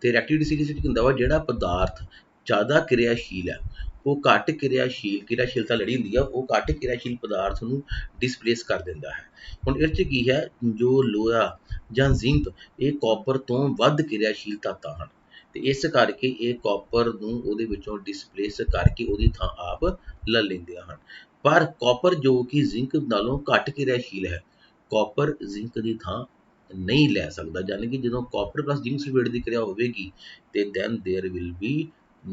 S1: ਤੇ ਰਿਐਕਟਿਵਿਟੀ ਸੀਰੀਜ਼ ਵਿੱਚ ਹੁੰਦਾ ਵਾ ਜਿਹੜਾ ਪਦਾਰਥ ਜ਼ਿਆਦਾ ਕਿਰਿਆਸ਼ੀਲ ਹੈ ਉਹ ਘੱਟ ਕਿਰਿਆਸ਼ੀਲਤਾ ਲੜੀ ਹੁੰਦੀ ਆ ਉਹ ਘੱਟ ਕਿਰਿਆਸ਼ੀਲ ਪਦਾਰਥ ਨੂੰ ਡਿਸਪਲੇਸ ਕਰ ਦਿੰਦਾ ਹੈ। ਹੁਣ ਇਹ 'ਚ ਕੀ ਹੈ, ਜੋ ਲੋਹਾ ਜਾਂ ਜ਼ਿੰਕ ਇਹ ਕਾਪਰ ਤੋਂ ਵੱਧ ਕਿਰਿਆਸ਼ੀਲ ਤੱਤਾਂ ਹਨ ਤੇ ਇਸ ਕਰਕੇ ਇਹ ਕਾਪਰ ਨੂੰ ਉਹਦੇ ਵਿੱਚੋਂ ਡਿਸਪਲੇਸ ਕਰਕੇ ਉਹਦੀ ਥਾਂ ਆਪ ਲੈ ਲੈਂਦੇ ਹਨ। ਪਰ ਕਾਪਰ ਜੋ ਕਿ ਜ਼ਿੰਕ ਨਾਲੋਂ ਘੱਟ ਕਿਰਿਆਸ਼ੀਲ ਹੈ, ਕਾਪਰ ਜ਼ਿੰਕ ਦੀ ਥਾਂ ਨਹੀਂ ਲੈ ਸਕਦਾ। ਯਾਨੀ ਕਿ ਜਦੋਂ ਕਾਪਰ ਪਲੱਸ ਜ਼ਿੰਕ ਸਲਫੇਟ ਦੀ ਕਿਰਿਆ ਹੋਵੇਗੀ ਤੇ then there will be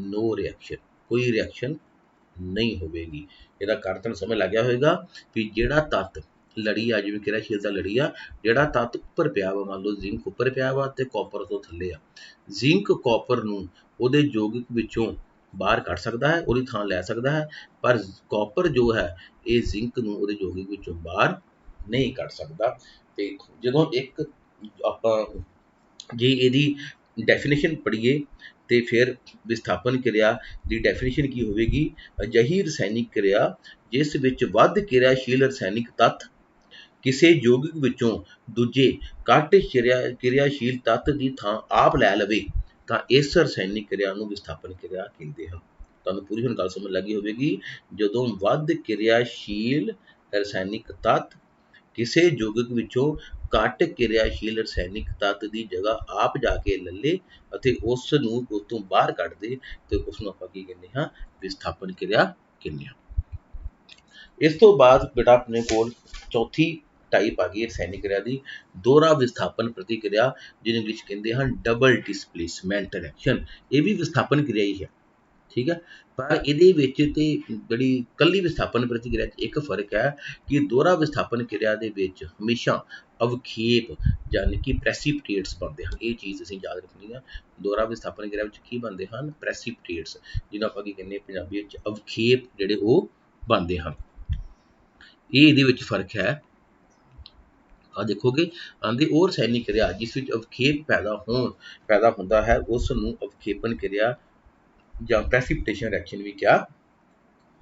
S1: no reaction, ਕੋਈ ਰਿਐਕਸ਼ਨ ਨਹੀਂ ਹੋਵੇਗੀ। ਇਹਦਾ ਕਾਰਨ ਤੁਹਾਨੂੰ ਸਮਝ ਲੱਗ ਗਿਆ ਹੋਵੇਗਾ ਵੀ ਜਿਹੜਾ ਤੱਤ ਲੜੀ ਆ, ਜਿਵੇਂ ਕਿਰਿਆਸ਼ੀਲਤਾ ਲੜੀ ਆ, ਜਿਹੜਾ ਤੱਤ ਉੱਪਰ ਪਿਆ ਵਾ, ਮੰਨ ਲਓ ਜ਼ਿੰਕ ਉੱਪਰ ਪਿਆ ਵਾ ਤੇ ਕਾਪਰ ਤੋਂ ਥੱਲੇ ਆ, ਜ਼ਿੰਕ ਕਾਪਰ ਨੂੰ ਉਹਦੇ ਯੌਗਿਕ ਵਿੱਚੋਂ ਬਾਹਰ ਕੱਢ ਸਕਦਾ ਹੈ, ਉਹਦੀ ਥਾਂ ਲੈ ਸਕਦਾ ਹੈ, ਪਰ ਕਾਪਰ ਜੋ ਹੈ ਇਹ ਜ਼ਿੰਕ ਨੂੰ ਉਹਦੇ ਯੌਗਿਕ ਵਿੱਚੋਂ ਬਾਹਰ ਨਹੀਂ ਕੱਢ ਸਕਦਾ। ਤੇ ਜਦੋਂ ਇੱਕ ਆਪਾਂ ਜੇ ਇਹਦੀ ਡੈਫੀਨੇਸ਼ਨ ਪੜ੍ਹੀਏ ਤੇ ਫਿਰ ਵਿਸਥਾਪਨ ਕਿਰਿਆ ਦੀ ਡੈਫੀਨੇਸ਼ਨ ਕੀ ਹੋਵੇਗੀ, ਅਜਿਹੀ ਰਸਾਇਣਿਕ ਕਿਰਿਆ ਜਿਸ ਵਿੱਚ ਵੱਧ ਕਿਰਿਆਸ਼ੀਲ ਰਸਾਇਣਿਕ ਤੱਤ ਕਿਸੇ ਯੌਗਿਕ ਵਿੱਚੋਂ ਦੂਜੇ ਘੱਟ ਕਿਰਿਆਸ਼ੀਲ ਤੱਤ ਦੀ ਥਾਂ ਆਪ ਲੈ ਲਵੇ ਤਾਂ ਇਸ ਰਸਾਇਣਿਕ ਕਿਰਿਆ ਨੂੰ ਵਿਸਥਾਪਨ ਕਿਰਿਆ ਕਹਿੰਦੇ ਹਨ। ਤੁਹਾਨੂੰ ਪੂਰੀ ਹੁਣ ਗੱਲ ਸਮਝ ਲੱਗੀ ਹੋਵੇਗੀ, ਜਦੋਂ ਵੱਧ ਕਿਰਿਆਸ਼ੀਲ ਰਸਾਇਣਿਕ ਤੱਤ ਕਿਸੇ ਯੌਗਿਕ ਵਿੱਚੋਂ ਘੱਟ ਕਿਰਿਆਸ਼ੀਲ ਰਸਾਇਣਿਕ ਤੱਤ ਦੀ ਜਗ੍ਹਾ ਆਪ ਜਾ ਕੇ ਲੱਲੇ ਅਤੇ ਉਸ ਨੂੰ ਉਸ ਤੋਂ ਬਾਹਰ ਕੱਢ ਦੇ ਤੇ ਉਸ ਨੂੰ ਆਪਾਂ ਕੀ ਕਹਿੰਦੇ ਹਾਂ, ਵਿਸਥਾਪਨ ਕਿਰਿਆ ਕਹਿੰਦੇ ਹਾਂ। ਇਸ ਤੋਂ ਬਾਅਦ ਬੇਟਾ ਆਪਣੇ ਕੋਲ ਚੌਥੀ ਟਾਈਪ ਆ ਗਈ ਰਸਾਇਣਿਕ ਕਿਰਿਆ ਦੀ, ਦੋਹਰਾ ਵਿਸਥਾਪਨ ਪ੍ਰਤੀਕਿਰਿਆ, ਜਿਹਨੂੰ ਇੰਗਲਿਸ਼ ਕਹਿੰਦੇ ਹਨ ਡਬਲ ਡਿਸਪਲੇਸਮੈਂਟ ਰਿਐਕਸ਼ਨ। ਇਹ ਵੀ ਵਿਸਥਾਪਨ ਕਿਰਿਆ ਹੀ ਹੈ, ਠੀਕ ਹੈ, ਪਰ ਇਹਦੇ ਵਿੱਚ ਤੇ ਜਿਹੜੀ ਕੱਲੀ ਵਿਸਥਾਪਨ ਪ੍ਰਤੀਕਿਰਿਆ 'ਚ ਇੱਕ ਫਰਕ ਹੈ ਕਿ ਦੋਹਰਾ ਵਿਸਥਾਪਨ ਕਿਰਿਆ ਦੇ ਵਿੱਚ ਹਮੇਸ਼ਾ ਅਵਖੇਪ ਯਾਨੀ ਕਿ ਪ੍ਰੈਸੀਪਿਟੇਟਸ ਬਣਦੇ ਹਨ। ਇਹ ਚੀਜ਼ ਅਸੀਂ ਯਾਦ ਰੱਖਣੀ ਆ, ਦੋਹਰਾ ਵਿਸਥਾਪਨ ਕਿਰਿਆ ਵਿੱਚ ਕੀ ਬਣਦੇ ਹਨ, ਪ੍ਰੈਸੀਪਿਟੇਟਸ, ਜਿਹਨੂੰ ਆਪਾਂ ਕੀ ਕਹਿੰਦੇ ਪੰਜਾਬੀ ਵਿੱਚ ਅਵਖੇਪ ਜਿਹੜੇ ਉਹ ਬਣਦੇ ਹਨ। ਇਹ ਇਹਦੇ ਵਿੱਚ ਫਰਕ ਹੈ। ਆ ਦੇਖੋਗੇ ਆਂਦੇ ਉਹ ਰਸਾਇਣਿਕ ਕਿਰਿਆ ਜਿਸ ਵਿੱਚ ਅਵਖੇਪ ਪੈਦਾ ਹੁੰਦਾ ਹੈ ਉਸ ਨੂੰ ਅਵਖੇਪਨ ਕਿਰਿਆ ਜਾਂ ਪ੍ਰੈਸੀਪਿਟੇਸ਼ਨ ਰਿਐਕਸ਼ਨ ਵੀ ਕਿਹਾ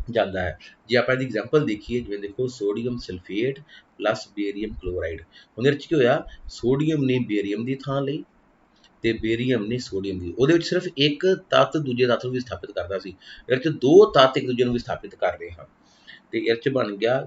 S1: ਜਾਂਦਾ ਹੈ। ਜੇ ਆਪਾਂ ਇਹਦੀ ਐਗਜ਼ਾਮਪਲ ਦੇਖੀਏ, ਜਿਵੇਂ ਦੇਖੋ ਸੋਡੀਅਮ ਸਲਫੇਟ ਪਲੱਸ ਬੇਰੀਅਮ ਕਲੋਰਾਈਡ, ਉਹਦੇ ਵਿੱਚ ਕੀ ਹੋਇਆ, ਸੋਡੀਅਮ ਨੇ ਬੇਰੀਅਮ ਦੀ ਥਾਂ ਲਈ ਤੇ ਬੇਰੀਅਮ ਨੇ ਸੋਡੀਅਮ ਦੀ, ਉਹਦੇ ਵਿੱਚ ਸਿਰਫ ਇੱਕ ਤੱਤ ਦੂਜੇ ਤੱਤ ਨੂੰ ਵਿਸਥਾਪਿਤ ਕਰਦਾ ਸੀ, ਇਹਦੇ ਵਿੱਚ ਦੋ ਤੱਤ ਇੱਕ ਦੂਜੇ ਨੂੰ ਵਿਸਥਾਪਿਤ ਕਰ ਰਹੇ ਹਨ ਤੇ ਇਹਦੇ ਵਿੱਚ ਬਣ ਗਿਆ,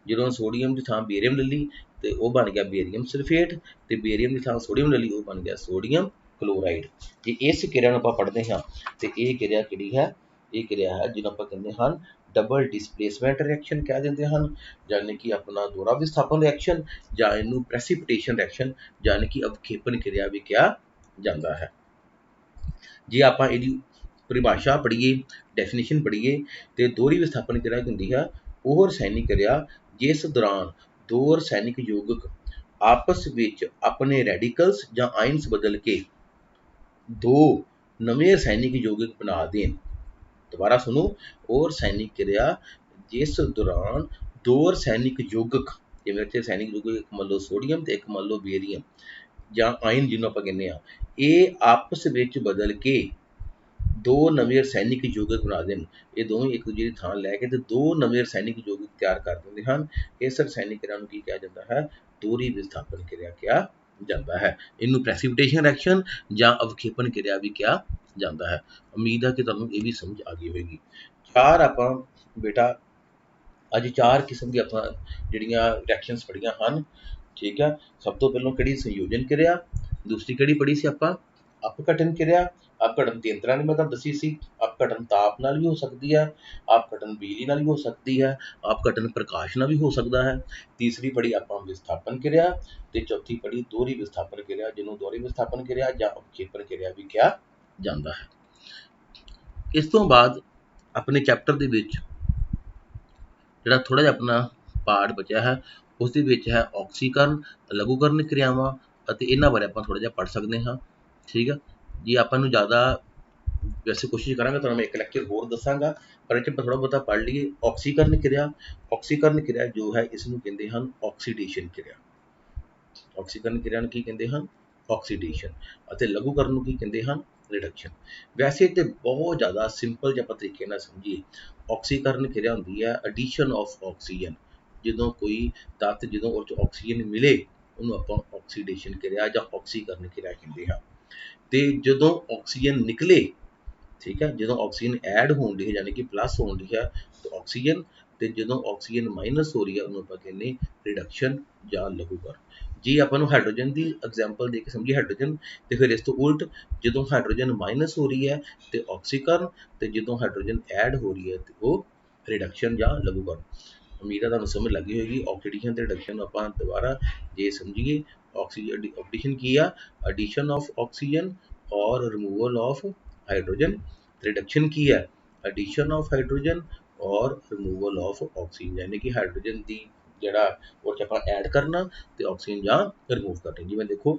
S1: ਜਦੋਂ ਸੋਡੀਅਮ ਦੀ ਥਾਂ ਬੇਰੀਅਮ ਲੈ ਲਈ ਤੇ ਉਹ ਬਣ ਗਿਆ ਬੇਰੀਅਮ ਸਲਫੇਟ ਤੇ ਬੇਰੀਅਮ ਦੀ ਥਾਂ ਸੋਡੀਅਮ ਲੈ ਲਈ ਉਹ ਬਣ ਗਿਆ ਸੋਡੀਅਮ ਕਲੋਰਾਈਡ। ਜੇ ਇਸ ਕਿਰਿਆ ਨੂੰ ਆਪਾਂ ਪੜ੍ਹਦੇ ਹਾਂ ਤੇ ਇਹ ਕਿਰਿਆ ਕਿਹੜੀ ਹੈ, ਇਹ ਕਿਰਿਆ ਹੈ ਜਿਹਨੂੰ ਆਪਾਂ ਕਹਿੰਦੇ ਹਨ ਡਬਲ ਡਿਸਪਲੇਸਮੈਂਟ ਰਿਐਕਸ਼ਨ ਕਹਿ ਦਿੰਦੇ ਹਨ, ਯਾਨੀ ਕਿ ਆਪਣਾ ਦੋਹਰਾ ਵਿਸਥਾਪਨ ਰਿਐਕਸ਼ਨ ਜਾਂ ਇਹਨੂੰ ਪ੍ਰੈਸੀਪਿਟੇਸ਼ਨ ਰਿਐਕਸ਼ਨ ਯਾਨੀ ਕਿ ਅਵਖੇਪਨ ਕਿਰਿਆ ਵੀ ਕਿਹਾ ਜਾਂਦਾ ਹੈ। ਜੇ ਆਪਾਂ ਇਹਦੀ ਪਰਿਭਾਸ਼ਾ ਪੜ੍ਹੀਏ, ਡੈਫੀਨੇਸ਼ਨ ਪੜ੍ਹੀਏ ਤੇ ਦੋਹਰੀ ਵਿਸਥਾਪਨ ਕਿਰਿਆ ਹੁੰਦੀ ਹੈ ਉਹ ਰਸਾਇਣਿਕ ਕਿਰਿਆ ਜਿਸ ਦੌਰਾਨ ਦੋ ਰਸਾਇਣਿਕ ਯੌਗਿਕ ਆਪਸ ਵਿੱਚ ਆਪਣੇ ਰੈਡੀਕਲਸ ਜਾਂ ਆਇਨਸ ਬਦਲ ਕੇ ਦੋ ਨਵੇਂ ਰਸਾਇਣਿਕ ਯੌਗਿਕ ਬਣਾ ਦੇਣ। ਦੁਬਾਰਾ ਸੁਣੋ, ਉਹ ਰਸਾਇਣਿਕ ਕਿਰਿਆ ਜਿਸ ਦੌਰਾਨ ਦੋ ਰਸਾਇਣਿਕ ਯੌਗਿਕ, ਜਿਵੇਂ ਇੱਥੇ ਰਸਾਇਣਿਕ ਯੌਗਿਕ ਇੱਕ ਮੰਨ ਲਓ ਸੋਡੀਅਮ ਤੇ ਇੱਕ ਮੰਨ ਲਓ ਬੇਰੀਅਮ ਜਾਂ ਆਇਨ ਜਿਹਨੂੰ ਆਪਾਂ ਕਹਿੰਦੇ ਆ, ਇਹ ਆਪਸ ਵਿੱਚ ਬਦਲ ਕੇ ਦੋ ਨਵੇਂ ਰਸਾਇਣਿਕ ਯੌਗਿਕ ਬਣਾ ਦੇਣ। ਇਹ ਦੋਵੇਂ ਇੱਕ ਦੂਜੇ ਦੀ ਥਾਂ ਲੈ ਕੇ ਤੇ ਦੋ ਨਵੇਂ ਰਸਾਇਣਿਕ ਯੌਗਿਕ ਤਿਆਰ ਕਰ ਦਿੰਦੇ ਹਨ। ਇਸ ਰਸਾਇਣਿਕ ਕਿਰਿਆ ਨੂੰ ਕੀ ਕਿਹਾ ਜਾਂਦਾ ਹੈ, ਦੋਹਰੀ ਵਿਸਥਾਪਨ ਕਿਰਿਆ ਕਿਹਾ ਜਾਂਦਾ ਹੈ। ਇਹਨੂੰ ਪ੍ਰੈਸੀਪਿਟੇਸ਼ਨ ਰਿਐਕਸ਼ਨ ਜਾਂ ਅਵਖੇਪਨ ਕਿਰਿਆ ਵੀ ਕਿਹਾ ਜਾਂਦਾ ਹੈ। ਉਮੀਦ ਹੈ ਕਿ ਤੁਹਾਨੂੰ ਇਹ ਵੀ ਸਮਝ ਆ ਗਈ ਹੋਵੇਗੀ। ਚਾਰ ਆਪਾਂ ਬੇਟਾ ਅੱਜ ਚਾਰ ਕਿਸਮ ਦੀ ਆਪਾਂ ਜਿਹੜੀਆਂ ਰਿਐਕਸ਼ਨਸ ਪੜ੍ਹੀਆਂ ਹਨ, ਠੀਕ ਹੈ। ਸਭ ਤੋਂ ਪਹਿਲਾਂ ਕਿਹੜੀ, ਸੰਯੋਜਨ ਕਿਰਿਆ, ਦੂਸਰੀ ਕਿਹੜੀ ਪੜ੍ਹੀ ਸੀ ਆਪਾਂ, ਅਪਘਟਨ ਕਿਰਿਆ। ਅਪਘਟਨ ਤਿੰਨ ਤਰ੍ਹਾਂ ਦੀ ਮੈਂ ਤੁਹਾਨੂੰ ਦੱਸੀ ਸੀ, ਅਪਘਟਨ ਤਾਪ ਨਾਲ ਵੀ ਹੋ ਸਕਦੀ ਹੈ, ਅਪਘਟਨ ਬਿਜਲੀ ਨਾਲ ਵੀ ਹੋ ਸਕਦੀ ਹੈ, ਅਪਘਟਨ ਪ੍ਰਕਾਸ਼ ਨਾਲ ਵੀ ਹੋ ਸਕਦਾ ਹੈ। ਤੀਸਰੀ ਪੜ੍ਹੀ ਆਪਾਂ ਵਿਸਥਾਪਨ ਕਿਰਿਆ ਤੇ ਚੌਥੀ ਪੜ੍ਹੀ ਦੋਹਰੀ ਵਿਸਥਾਪਨ ਕਿਰਿਆ, ਜਿਹਨੂੰ ਦੋਹਰੀ ਵਿਸਥਾਪਨ ਕਿਰਿਆ ਜਾਂ ਅਵਖੇਪਨ ਕਿਰਿਆ ਵੀ ਕਿਹਾ ਜਾਂਦਾ ਹੈ। ਇਸ ਤੋਂ ਬਾਅਦ ਆਪਣੇ ਚੈਪਟਰ ਦੇ ਵਿੱਚ ਜਿਹੜਾ ਥੋੜਾ ਜਿਹਾ ਆਪਣਾ ਪਾਰਟ ਬਚਿਆ ਹੈ ਉਸ ਦੇ ਵਿੱਚ ਹੈ ਆਕਸੀਕਰਨ, ਲਘੂਕਰਨ ਕਿਰਿਆਵਾਂ ਅਤੇ ਇਹਨਾਂ ਬਾਰੇ ਆਪਾਂ ਥੋੜਾ ਜਿਹਾ ਪੜ੍ਹ ਸਕਦੇ ਹਾਂ, ਠੀਕ ਹੈ। ਜੇ ਆਪਾਂ ਨੂੰ ਜ਼ਿਆਦਾ ਵੈਸੇ ਕੋਸ਼ਿਸ਼ ਕਰਾਂਗੇ ਤੁਹਾਨੂੰ ਮੈਂ ਇੱਕ ਲੈਕਚਰ ਹੋਰ ਦੱਸਾਂਗਾ, ਪਰ ਇਹ 'ਚ ਆਪਾਂ ਥੋੜਾ ਬਹੁਤਾ ਪੜ੍ਹ ਲਈਏ। ਆਕਸੀਕਰਨ ਕਿਰਿਆ, ਆਕਸੀਕਰਨ ਕਿਰਿਆ ਜੋ ਹੈ ਇਸ ਨੂੰ ਕਹਿੰਦੇ ਹਨ ਆਕਸੀਡੇਸ਼ਨ ਕਿਰਿਆ। ਆਕਸੀਕਰਨ ਕਿਰਿਆ ਨੂੰ ਕੀ ਕਹਿੰਦੇ ਹਨ, ਆਕਸੀਡੇਸ਼ਨ, ਅਤੇ ਲਘੂਕਰਨ ਨੂੰ ਕੀ ਕਹਿੰਦੇ ਹਨ, ਰਿਡਕਸ਼ਨ। ਵੈਸੇ ਤੇ ਬਹੁਤ ਜ਼ਿਆਦਾ ਸਿੰਪਲ ਜੇ ਆਪਾਂ ਤਰੀਕੇ ਨਾਲ ਸਮਝੀਏ, ਆਕਸੀਕਰਨ ਕਿਰਿਆ ਹੁੰਦੀ ਹੈ ਐਡੀਸ਼ਨ ਆਫ ਆਕਸੀਜਨ। ਜਦੋਂ ਕੋਈ ਤੱਤ, ਜਦੋਂ ਉਹ 'ਚ ਆਕਸੀਜਨ ਮਿਲੇ ਉਹਨੂੰ ਆਪਾਂ ਆਕਸੀਡੇਸ਼ਨ ਕਿਰਿਆ ਜਾਂ ਆਕਸੀਕਰਨ ਕਿਰਿਆ ਕਹਿੰਦੇ ਹਾਂ। ਤੇ ਜਦੋਂ ਆਕਸੀਜਨ ਨਿਕਲੇ, ਠੀਕ ਹੈ, ਜਦੋਂ ਆਕਸੀਜਨ ਐਡ ਹੋਣ ਦੀ ਹੈ ਯਾਨੀ ਕਿ ਪਲੱਸ ਹੋਣ ਦੀ ਹੈ ਤਾਂ ਆਕਸੀਜਨ, ਤੇ ਜਦੋਂ ਆਕਸੀਜਨ ਮਾਈਨਸ ਹੋ ਰਹੀ ਹੈ ਉਹਨੂੰ ਆਪਾਂ ਕਹਿੰਦੇ ਰਿਡਕਸ਼ਨ ਜਾਂ ਲਘੂਕਰਨ। ਜੇ ਆਪਾਂ ਨੂੰ ਹਾਈਡਰੋਜਨ ਦੀ ਐਗਜ਼ਾਮਪਲ ਦੇ ਕੇ ਸਮਝੀਏ ਹਾਈਡਰੋਜਨ, ਤੇ ਫਿਰ ਇਸ ਤੋਂ ਉਲਟ ਜਦੋਂ ਹਾਈਡਰੋਜਨ ਮਾਈਨਸ ਹੋ ਰਹੀ ਹੈ ਤੇ ਆਕਸੀਕਰਨ, ਤੇ ਜਦੋਂ ਹਾਈਡਰੋਜਨ ਐਡ ਹੋ ਰਹੀ ਹੈ ਤੇ ਉਹ ਰਿਡਕਸ਼ਨ ਜਾਂ ਲਘੂਕਰਨ। ਉਮੀਦ ਹੈ ਤੁਹਾਨੂੰ ਸਮਝ ਲੱਗੀ ਹੋਏਗੀ। ਆਕਸੀਡੇਸ਼ਨ ਤੇ ਰਿਡਕਸ਼ਨ ਨੂੰ ਆਪਾਂ ਦੁਬਾਰਾ ਜੇ ਸਮਝੀਏ, ਆਕਸੀਡੇਸ਼ਨ ਕੀ ਆ? ਐਡੀਸ਼ਨ ਆਫ ਆਕਸੀਜਨ ਔਰ ਰਿਮੂਵਲ ਆਫ ਹਾਈਡਰੋਜਨ। ਰਿਡਕਸ਼ਨ ਕੀ ਹੈ? ਐਡੀਸ਼ਨ ਆਫ ਹਾਈਡਰੋਜਨ ਔਰ ਰਿਮੂਵਲ ਆਫ ਆਕਸੀਜਨ, ਯਾਨੀ ਕਿ ਹਾਈਡਰੋਜਨ ਦੀ ਜਿਹੜਾ ਉਹ 'ਚ ਆਪਾਂ ਐਡ ਕਰਨਾ ਤੇ ਆਕਸੀਜਨ ਜਾਂ ਰਿਮੂਵ ਕਰਨੀ। ਜਿਵੇਂ ਦੇਖੋ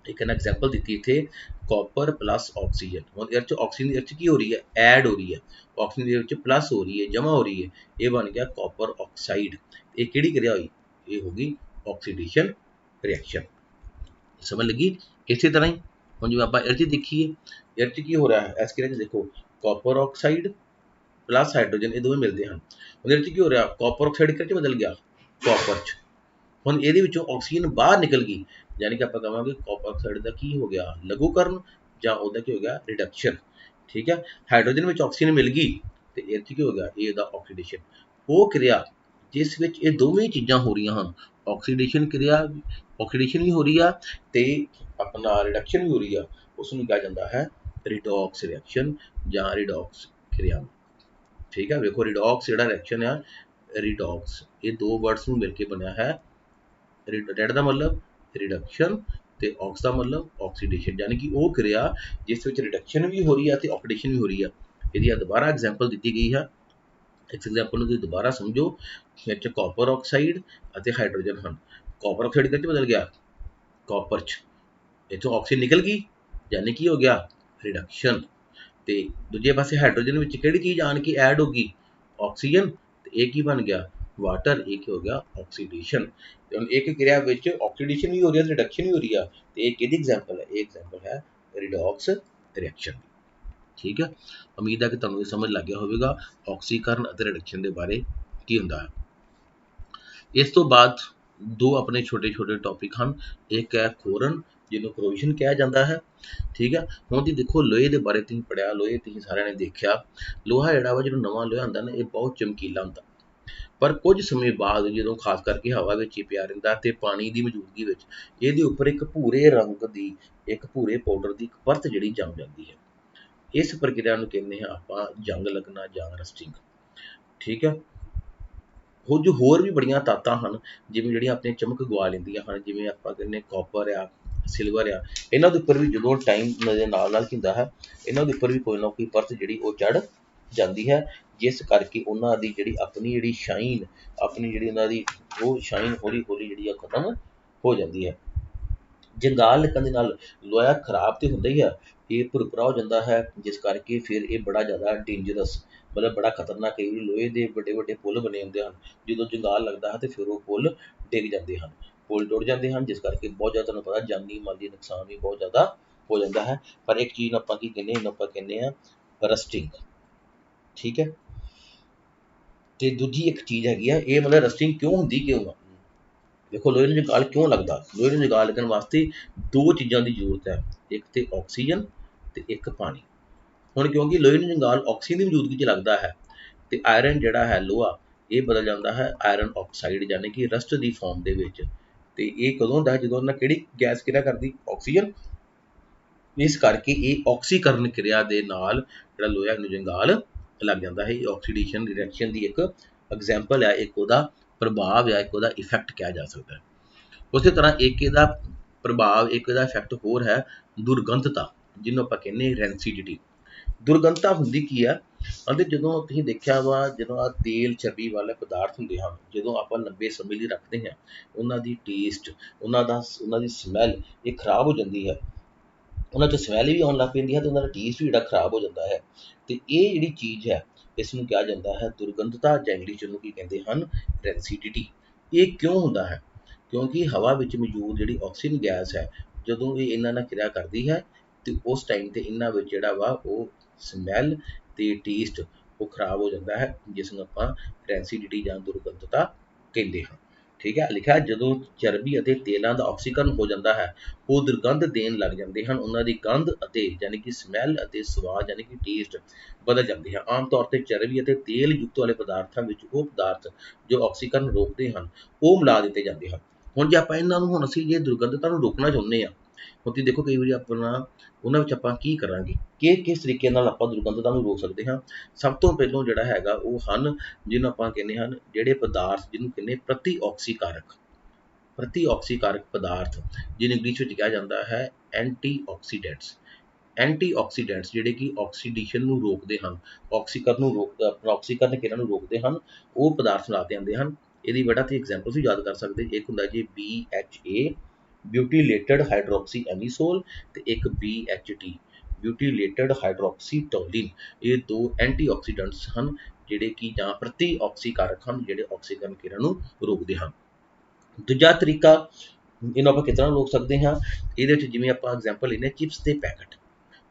S1: ਇੱਕ ਨਾ ਐਗਜ਼ਾਮਪਲ ਦਿੱਤੀ ਇੱਥੇ, ਕਾਪਰ ਪਲੱਸ ਆਕਸੀਜਨ। ਹੁਣ ਇਹਦੇ 'ਚ ਆਕਸੀਜਨ ਦੇ ਵਿੱਚ ਕੀ ਹੋ ਰਹੀ ਹੈ? ਐਡ ਹੋ ਰਹੀ ਹੈ। ਆਕਸੀਜਨ ਦੇ ਵਿੱਚ ਪਲੱਸ ਹੋ ਰਹੀ ਹੈ, ਜਮ੍ਹਾਂ ਹੋ ਰਹੀ ਹੈ, ਇਹ ਬਣ ਗਿਆ ਕਾਪਰ ਆਕਸਾਈਡ। ਇਹ ਕਿਹੜੀ ਕਿਰਿਆ ਹੋਈ? ਇਹ ਹੋ ਗਈ ਆਕਸੀਡੇਸ਼ਨ ਰਿਐਕਸ਼ਨ। ਸਮਝ ਲੱਗੀ? ਇਸੇ ਤਰ੍ਹਾਂ ਹੀ ਹੁਣ ਜਿਵੇਂ ਆਪਾਂ ਇਹਦੇ 'ਚ ਦੇਖੀਏ, ਇਹਦੇ 'ਚ ਕੀ ਹੋ ਰਿਹਾ ਹੈ? ਇਸ ਕਿਰਿਆ 'ਚ ਦੇਖੋ ਕਾਪਰ ਆਕਸਾਈਡ ਪਲੱਸ ਹਾਈਡਰੋਜਨ, ਇਹ ਦੋਵੇਂ ਮਿਲਦੇ ਹਨ। ਉਹਦੇ ਵਿੱਚ ਕੀ ਹੋ ਰਿਹਾ? ਕਾਪਰ ਆਕਸਾਈਡ ਕਿਹਦੇ 'ਚ ਬਦਲ ਗਿਆ? ਕਾਪਰ 'ਚ। ਹੁਣ ਇਹਦੇ ਵਿੱਚੋਂ ਆਕਸੀਜਨ ਬਾਹਰ ਨਿਕਲ ਗਈ, ਯਾਨੀ ਕਿ ਆਪਾਂ ਕਹਾਂਗੇ ਕਾਪਰ ਆਕਸਾਈਡ ਦਾ ਕੀ ਹੋ ਗਿਆ? ਲਘੂਕਰਨ, ਜਾਂ ਉਹਦਾ ਕੀ ਹੋ ਗਿਆ? ਰਿਡਕਸ਼ਨ। ਠੀਕ ਹੈ। ਹਾਈਡਰੋਜਨ ਵਿੱਚ ਆਕਸੀਜਨ ਮਿਲ ਗਈ ਤੇ ਇਹ 'ਚ ਕੀ ਹੋ ਗਿਆ? ਇਹ ਇਹਦਾ ਆਕਸੀਡੇਸ਼ਨ। ਉਹ ਕਿਰਿਆ ਜਿਸ ਵਿੱਚ ਇਹ ਦੋਵੇਂ ਚੀਜ਼ਾਂ ਹੋ ਰਹੀਆਂ ਹਨ, ਆਕਸੀਡੇਸ਼ਨ ਕਿਰਿਆ, ਆਕਸੀਡੇਸ਼ਨ ਵੀ ਹੋ ਰਹੀ ਆ ਤੇ ਆਪਣਾ ਰਿਡਕਸ਼ਨ ਵੀ ਹੋ ਰਹੀ ਆ, ਉਸ ਨੂੰ ਕਿਹਾ ਜਾਂਦਾ ਹੈ ਰਿਡੌਕਸ ਰਿਐਕਸ਼ਨ ਜਾਂ ਰਿਡੌਕਸ ਕਿਰਿਆ। ਠੀਕ ਹੈ। ਵੇਖੋ ਰਿਡੌਕਸ ਜਿਹੜਾ ਰਿਐਕਸ਼ਨ ਆ, ਰਿਡੌਕਸ, ਇਹ ਦੋ ਵਰਡਸ ਨੂੰ ਮਿਲ ਕੇ ਬਣਿਆ ਹੈ। ਰੈਡ ਦਾ ਮਤਲਬ ਰਿਡਕਸ਼ਨ ਤੇ ਆਕਸ ਦਾ ਮਤਲਬ ਆਕਸੀਡੇਸ਼ਨ, ਯਾਨੀ ਕਿ ਉਹ ਕਿਰਿਆ ਜਿਸ ਵਿੱਚ ਰਿਡਕਸ਼ਨ ਵੀ ਹੋ ਰਹੀ ਹੈ ਤੇ ਆਕਸੀਡੇਸ਼ਨ ਵੀ ਹੋ ਰਹੀ ਹੈ। ਇਹਦੀ ਦੁਬਾਰਾ ਐਗਜ਼ਾਮਪਲ ਦਿੱਤੀ ਗਈ ਹੈ। ਇਸ ਐਗਜ਼ਾਮਪਲ ਨੂੰ ਤੁਸੀਂ ਦੁਬਾਰਾ ਸਮਝੋ। ਇਹ 'ਚ ਕਾਪਰ ਆਕਸਾਈਡ ਅਤੇ ਹਾਈਡਰੋਜਨ ਹਨ। ਕਾਪਰ ਆਕਸਾਈਡ ਕਿੱਥੇ ਬਦਲ ਗਿਆ? ਕਾਪਰ 'ਚ। ਇੱਥੋਂ ਆਕਸੀਜਨ ਨਿਕਲ ਗਈ, ਯਾਨੀ ਕੀ ਹੋ ਗਿਆ? ਰਿਡਕਸ਼ਨ। ਤੇ ਦੂਜੇ ਪਾਸੇ ਹਾਈਡਰੋਜਨ ਵਿੱਚ ਕਿਹੜੀ ਚੀਜ਼ ਆਣ ਕੇ ਐਡ ਹੋ ਗਈ? ਆਕਸੀਜਨ। ਤੇ ਇਹ ਕੀ ਬਣ ਗਿਆ? ਵਾਟਰ। ਇਹ ਕੀ ਹੋ ਗਿਆ? ਆਕਸੀਡੇਸ਼ਨ। ਤੇ ਹੁਣ ਇੱਕ ਕਿਰਿਆ ਵਿੱਚ ਆਕਸੀਡੇਸ਼ਨ ਵੀ ਹੋ ਰਹੀ ਹੈ, ਰਿਡਕਸ਼ਨ ਵੀ ਹੋ ਰਹੀ ਆ, ਤੇ ਇਹ ਕਿਹਦੀ ਐਗਜ਼ਾਮਪਲ ਹੈ? ਇਹ ਐਗਜ਼ਾਮਪਲ ਹੈ ਰਿਡੌਕਸ ਰਿਐਕਸ਼ਨ ਦੀ। ਠੀਕ ਹੈ। ਉਮੀਦ ਹੈ ਕਿ ਤੁਹਾਨੂੰ ਇਹ ਸਮਝ ਲੱਗ ਗਿਆ ਹੋਵੇਗਾ ਆਕਸੀਕਰਨ ਅਤੇ ਰਿਡਕਸ਼ਨ ਦੇ ਬਾਰੇ ਕੀ ਹੁੰਦਾ ਹੈ। ਇਸ ਤੋਂ ਬਾਅਦ ਦੋ ਆਪਣੇ ਛੋਟੇ ਛੋਟੇ ਟੌਪਿਕ ਹਨ। ਇੱਕ ਹੈ ਖੋਰਨ, ਜਿਹਨੂੰ ਕਰੋਸ਼ਨ ਕਿਹਾ ਜਾਂਦਾ ਹੈ। ਠੀਕ ਹੈ। ਹੁਣ ਜੀ ਦੇਖੋ ਲੋਹੇ ਦੇ ਬਾਰੇ ਤੁਸੀਂ ਪੜ੍ਹਿਆ, ਲੋਹੇ ਤੁਸੀਂ ਸਾਰਿਆਂ ਨੇ ਦੇਖਿਆ, ਲੋਹਾ ਜਿਹੜਾ ਵਾ, ਜਦੋਂ ਨਵਾਂ ਲੋਹਾ ਹੁੰਦਾ ਨਾ, ਇਹ ਬਹੁਤ ਚਮਕੀਲਾ ਹੁੰਦਾ, ਪਰ ਕੁਝ ਸਮੇਂ ਬਾਅਦ ਜਦੋਂ ਖਾਸ ਕਰਕੇ ਹਵਾ ਵਿੱਚ ਹੀ ਪਿਆ ਰਹਿੰਦਾ ਤੇ ਪਾਣੀ ਦੀ ਮੌਜੂਦਗੀ ਵਿੱਚ ਇਹਦੇ ਉੱਪਰ ਇੱਕ ਭੂਰੇ ਰੰਗ ਦੀ, ਇੱਕ ਭੂਰੇ ਪਾਊਡਰ ਦੀ ਇੱਕ ਪਰਤ ਜਿਹੜੀ ਜੰਮ ਜਾਂਦੀ ਹੈ। ਇਸ ਪ੍ਰਕਿਰਿਆ ਨੂੰ ਕਹਿੰਦੇ ਹਾਂ ਆਪਾਂ ਜੰਗ ਲੱਗਣਾ ਜਾਂ ਰਸਟਿੰਗ। ਠੀਕ ਹੈ। ਕੁਝ ਹੋਰ ਵੀ ਬੜੀਆਂ ਤਾਤਾਂ ਹਨ ਜਿਵੇਂ ਜਿਹੜੀਆਂ ਆਪਣੀ ਚਮਕ ਗਵਾ ਲੈਂਦੀਆਂ ਹਨ, ਜਿਵੇਂ ਆਪਾਂ ਕਹਿੰਦੇ ਕਾਪਰ ਆ, ਸਿਲਵਰ ਆ, ਇਹਨਾਂ ਦੇ ਉੱਪਰ ਵੀ ਜਦੋਂ ਟਾਈਮ ਦੇ ਨਾਲ ਨਾਲ ਕੀ ਹੁੰਦਾ ਹੈ, ਇਹਨਾਂ ਦੇ ਉੱਪਰ ਵੀ ਕੋਈ ਨਾ ਕੋਈ ਪਰਤ ਜਿਹੜੀ ਉਹ ਚੜ੍ਹ ਜਾਂਦੀ ਹੈ, ਜਿਸ ਕਰਕੇ ਉਹਨਾਂ ਦੀ ਜਿਹੜੀ ਆਪਣੀ ਜਿਹੜੀ ਸ਼ਾਈਨ, ਆਪਣੀ ਜਿਹੜੀ ਉਹਨਾਂ ਦੀ ਉਹ ਸ਼ਾਈਨ ਹੌਲੀ ਹੌਲੀ ਜਿਹੜੀ ਆ ਖਤਮ ਹੋ ਜਾਂਦੀ ਹੈ। ਜੰਗਾਲ ਲੱਗਣ ਦੇ ਨਾਲ ਲੋਹਾ ਖਰਾਬ ਤੇ ਹੁੰਦਾ ਹੀ ਆ, ਇਹ ਭੁਰਭੁਰਾ ਹੋ ਜਾਂਦਾ ਹੈ, ਜਿਸ ਕਰਕੇ ਫਿਰ ਇਹ ਬੜਾ ਜ਼ਿਆਦਾ ਡੇਂਜਰਸ, ਮਤਲਬ ਬੜਾ ਖਤਰਨਾਕ। ਕਈ ਵਾਰੀ ਲੋਹੇ ਦੇ ਵੱਡੇ ਵੱਡੇ ਪੁੱਲ ਬਣੇ ਹੁੰਦੇ ਹਨ, ਜਦੋਂ ਜੰਗਾਲ ਲੱਗਦਾ ਹੈ ਤੇ ਫਿਰ ਉਹ ਪੁੱਲ ਡਿੱਗ ਜਾਂਦੇ ਹਨ, ਪੁੱਲ ਟੁੱਟ ਜਾਂਦੇ ਹਨ, ਜਿਸ ਕਰਕੇ ਬਹੁਤ ਜ਼ਿਆਦਾ ਤੁਹਾਨੂੰ ਪਤਾ ਜਾਨੀ ਮਾਲੀ ਨੁਕਸਾਨ ਵੀ ਬਹੁਤ ਜ਼ਿਆਦਾ ਹੋ ਜਾਂਦਾ ਹੈ। ਪਰ ਇੱਕ ਚੀਜ਼ ਨੂੰ ਆਪਾਂ ਕੀ ਕਹਿੰਦੇ, ਇਹਨੂੰ ਆਪਾਂ ਕਹਿੰਦੇ ਹਾਂ ਰਸਟਿੰਗ। ਠੀਕ ਹੈ। ਤੇ ਦੂਜੀ ਇੱਕ ਚੀਜ਼ ਹੈਗੀ ਆ, ਇਹ ਮਤਲਬ ਰਸਟਿੰਗ ਕਿਉਂ ਹੁੰਦੀ, ਕਿਉਂ ਆ? ਦੇਖੋ ਲੋਹੇ ਨੂੰ ਜੰਗਾਲ ਕਿਉਂ ਲੱਗਦਾ? ਲੋਹੇ ਨੂੰ ਜੰਗਾਲ ਲੱਗਣ ਵਾਸਤੇ ਦੋ ਚੀਜ਼ਾਂ ਦੀ ਜ਼ਰੂਰਤ ਹੈ, ਇੱਕ ਤੇ ਆਕਸੀਜਨ ਤੇ ਇੱਕ ਪਾਣੀ। ਹੁਣ ਕਿਉਂਕਿ ਲੋਹੇ ਨੂੰ ਜੰਗਾਲ ਆਕਸੀਜਨ ਦੀ ਮੌਜੂਦਗੀ 'ਚ ਲੱਗਦਾ ਹੈ ਤੇ ਆਇਰਨ ਜਿਹੜਾ ਹੈ ਲੋਹਾ, ਇਹ ਬਦਲ ਜਾਂਦਾ ਹੈ ਆਇਰਨ ਆਕਸਾਈਡ, ਯਾਨੀ ਕਿ ਰਸਟ ਦੀ ਫਾਰਮ ਦੇ ਵਿੱਚ। ਤੇ ਇਹ ਕਦੋਂ ਹੁੰਦਾ ਹੈ? ਜਦੋਂ ਉਹਨਾਂ ਕਿਹੜੀ ਗੈਸ ਕਿਰਿਆ ਕਰਦੀ? ਆਕਸੀਜਨ। ਇਸ ਕਰਕੇ ਇਹ ਆਕਸੀਕਰਨ ਕਿਰਿਆ ਦੇ ਨਾਲ ਜਿਹੜਾ ਲੋਹਾ ਨੂੰ ਜੰਗਾਲ ਲੱਗ ਜਾਂਦਾ ਹੈ। ਇਹ ਆਕਸੀਡੇਸ਼ਨ ਰਿਐਕਸ਼ਨ ਦੀ ਇੱਕ ਐਗਜ਼ਾਮਪਲ ਹੈ, ਇੱਕ ਉਹਦਾ ਪ੍ਰਭਾਵ ਆ, ਇੱਕ ਉਹਦਾ ਇਫੈਕਟ ਕਿਹਾ ਜਾ ਸਕਦਾ ਹੈ। ਉਸੇ ਤਰ੍ਹਾਂ ਇੱਕ ਇਹਦਾ ਪ੍ਰਭਾਵ, ਇੱਕ ਇਹਦਾ ਇਫੈਕਟ ਹੋਰ ਹੈ ਦੁਰਗੰਧਤਾ, ਜਿਹਨੂੰ ਆਪਾਂ ਕਹਿੰਦੇ ਰੈਂਸੀਡਿਟੀ। ਦੁਰਗੰਧਤਾ ਹੁੰਦੀ ਕੀ ਆ? ਅਤੇ ਜਦੋਂ ਤੁਸੀਂ ਦੇਖਿਆ ਵਾ, ਜਦੋਂ ਆਹ ਤੇਲ ਚਰਬੀ ਵਾਲੇ ਪਦਾਰਥ ਹੁੰਦੇ ਹਨ, ਜਦੋਂ ਆਪਾਂ ਲੰਬੇ ਸਮੇਂ ਲਈ ਰੱਖਦੇ ਹਾਂ, ਉਹਨਾਂ ਦੀ ਟੇਸਟ, ਉਹਨਾਂ ਦੀ ਸਮੈਲ ਇਹ ਖਰਾਬ ਹੋ ਜਾਂਦੀ ਹੈ, ਉਹਨਾਂ 'ਚ ਸਮੈਲ ਵੀ ਆਉਣ ਲੱਗ ਪੈਂਦੀ ਹੈ ਤੇ ਉਹਨਾਂ ਦਾ ਟੇਸਟ ਵੀ ਜਿਹੜਾ ਖਰਾਬ ਹੋ ਜਾਂਦਾ ਹੈ। ਤੇ ਇਹ ਜਿਹੜੀ ਚੀਜ਼ ਹੈ, ਇਸ ਨੂੰ ਕਿਹਾ ਜਾਂਦਾ ਹੈ ਦੁਰਗੰਧਤਾ, ਜਾਂ ਇੰਗਲਿਸ਼ ਨੂੰ ਕੀ ਕਹਿੰਦੇ ਹਨ? ਰੈਂਸੀਡਿਟੀ। ਇਹ ਕਿਉਂ ਹੁੰਦਾ ਹੈ? ਕਿਉਂਕਿ ਹਵਾ ਵਿੱਚ ਮੌਜੂਦ ਜਿਹੜੀ ਆਕਸੀਜਨ ਗੈਸ ਹੈ, ਜਦੋਂ ਇਹ ਇਹਨਾਂ ਨਾਲ ਕਿਰਿਆ ਕਰਦੀ ਹੈ ਤੇ ਉਸ ਟਾਈਮ ਤੇ ਇਹਨਾਂ ਵਿੱਚ ਜਿਹੜਾ ਵਾ ਉਹ ਸਮੈਲ ਤੇ ਟੇਸਟ ਉਹ ਖਰਾਬ ਹੋ ਜਾਂਦਾ ਹੈ, ਜਿਸ ਨੂੰ ਆਪਾਂ ਰੈਂਸੀਡਿਟੀ ਜਾਂ ਦੁਰਗੰਧਤਾ ਕਹਿੰਦੇ ਹਾਂ। ठीक है, लिखा ਜਦੋਂ ਚਰਬੀ ਅਤੇ ਤੇਲਾਂ ਦਾ ਆਕਸੀਕਰਨ ਹੋ ਜਾਂਦਾ ਹੈ ਉਹ ਦੁਰਗੰਧ ਦੇਣ ਲੱਗ ਜਾਂਦੇ ਹਨ। ਉਹਨਾਂ ਦੀ ਗੰਧ ਅਤੇ ਯਾਨੀ ਕਿ ਸਮੈਲ ਅਤੇ ਸਵਾਦ ਯਾਨੀ ਕਿ ਟੇਸਟ ਬਦਲ ਜਾਂਦੇ ਹਨ। ਆਮ ਤੌਰ ਤੇ ਚਰਬੀ ਅਤੇ ਤੇਲ ਯੁਕਤ ਵਾਲੇ ਪਦਾਰਥਾਂ ਵਿੱਚ ਉਹ ਪਦਾਰਥ ਜੋ ਆਕਸੀਕਰਨ ਰੋਕਦੇ ਹਨ ਉਹ ਮਿਲਾ ਦਿੱਤੇ ਜਾਂਦੇ ਹਨ। ਹੁਣ ਜੇ ਆਪਾਂ ਇਹਨਾਂ ਨੂੰ ਹੁਣ ਅਸੀਂ ਜੇ ਦੁਰਗੰਧਤਾ ਨੂੰ ਰੋਕਣਾ ਚਾਹੁੰਦੇ ਹਾਂ, ਹੁਣ ਤੁਸੀਂ ਦੇਖੋ ਕਈ ਵਾਰੀ ਆਪਣਾ ਉਹਨਾਂ ਵਿੱਚ ਆਪਾਂ ਕੀ ਕਰਾਂਗੇ ਕਿ ਕਿਸ ਤਰੀਕੇ ਨਾਲ ਆਪਾਂ ਦੁਰਗੰਧਤਾ ਨੂੰ ਰੋਕ ਸਕਦੇ ਹਾਂ। ਸਭ ਤੋਂ ਪਹਿਲਾਂ ਜਿਹੜਾ ਹੈਗਾ ਉਹ ਹਨ ਜਿਹਨੂੰ ਆਪਾਂ ਕਹਿੰਦੇ ਹਨ ਜਿਹੜੇ ਪਦਾਰਥ ਜਿਹਨੂੰ ਕਹਿੰਦੇ ਪ੍ਰਤੀ ਆਕਸੀਕਾਰਕ ਪਦਾਰਥ, ਜਿਹਨੂੰ ਇੰਗਲਿਸ਼ ਵਿੱਚ ਕਿਹਾ ਜਾਂਦਾ ਹੈ ਐਂਟੀਆਕਸੀਡੈਂਟਸ। ਐਂਟੀਆਕਸੀਡੈਂਟਸ ਜਿਹੜੇ ਕਿ ਆਕਸੀਡੇਸ਼ਨ ਨੂੰ ਰੋਕਦੇ ਹਨ, ਆਕਸੀਕਰਨ ਕਿਰਿਆ ਨੂੰ ਰੋਕਦੇ ਹਨ, ਉਹ ਪਦਾਰਥ ਮਿਲਾਤੇ ਜਾਂਦੇ ਹਨ। ਇਹਦੀ ਬੜਾ ਤੁਸੀਂ ਐਗਜ਼ਾਮਪਲ ਵੀ ਯਾਦ ਕਰ ਸਕਦੇ, ਇੱਕ ਹੁੰਦਾ ਜੀ BHA ਬਿਊਟੀਲੇਟਡ ਹਾਈਡਰੋਕਸੀ ਐਨੀਸੋਲ ਤੇ ਇੱਕ BHT ਬਿਊਟੀਲੇਟਡ ਹਾਈਡਰੋਕਸੀ ਟੋਲਿਨ। ਇਹ ਦੋ ਐਂਟੀਆਕਸੀਡੈਂਟਸ ਹਨ ਜਿਹੜੇ ਕਿ ਜਾਂ ਪ੍ਰਤੀ ਆਕਸੀਕਾਰਕ ਹਨ ਜਿਹੜੇ ਆਕਸੀਕਰਨ ਕਿਰਿਆ ਨੂੰ ਰੋਕਦੇ ਹਨ। ਦੂਜਾ ਤਰੀਕਾ ਇਹਨੂੰ ਆਪਾਂ ਕਿਸ ਤਰ੍ਹਾਂ ਰੋਕ ਸਕਦੇ ਹਾਂ, ਇਹਦੇ ਵਿੱਚ ਜਿਵੇਂ ਆਪਾਂ ਐਗਜ਼ਾਮਪਲ ਲੈਂਦੇ ਹਾਂ ਚਿਪਸ ਦੇ ਪੈਕਟ।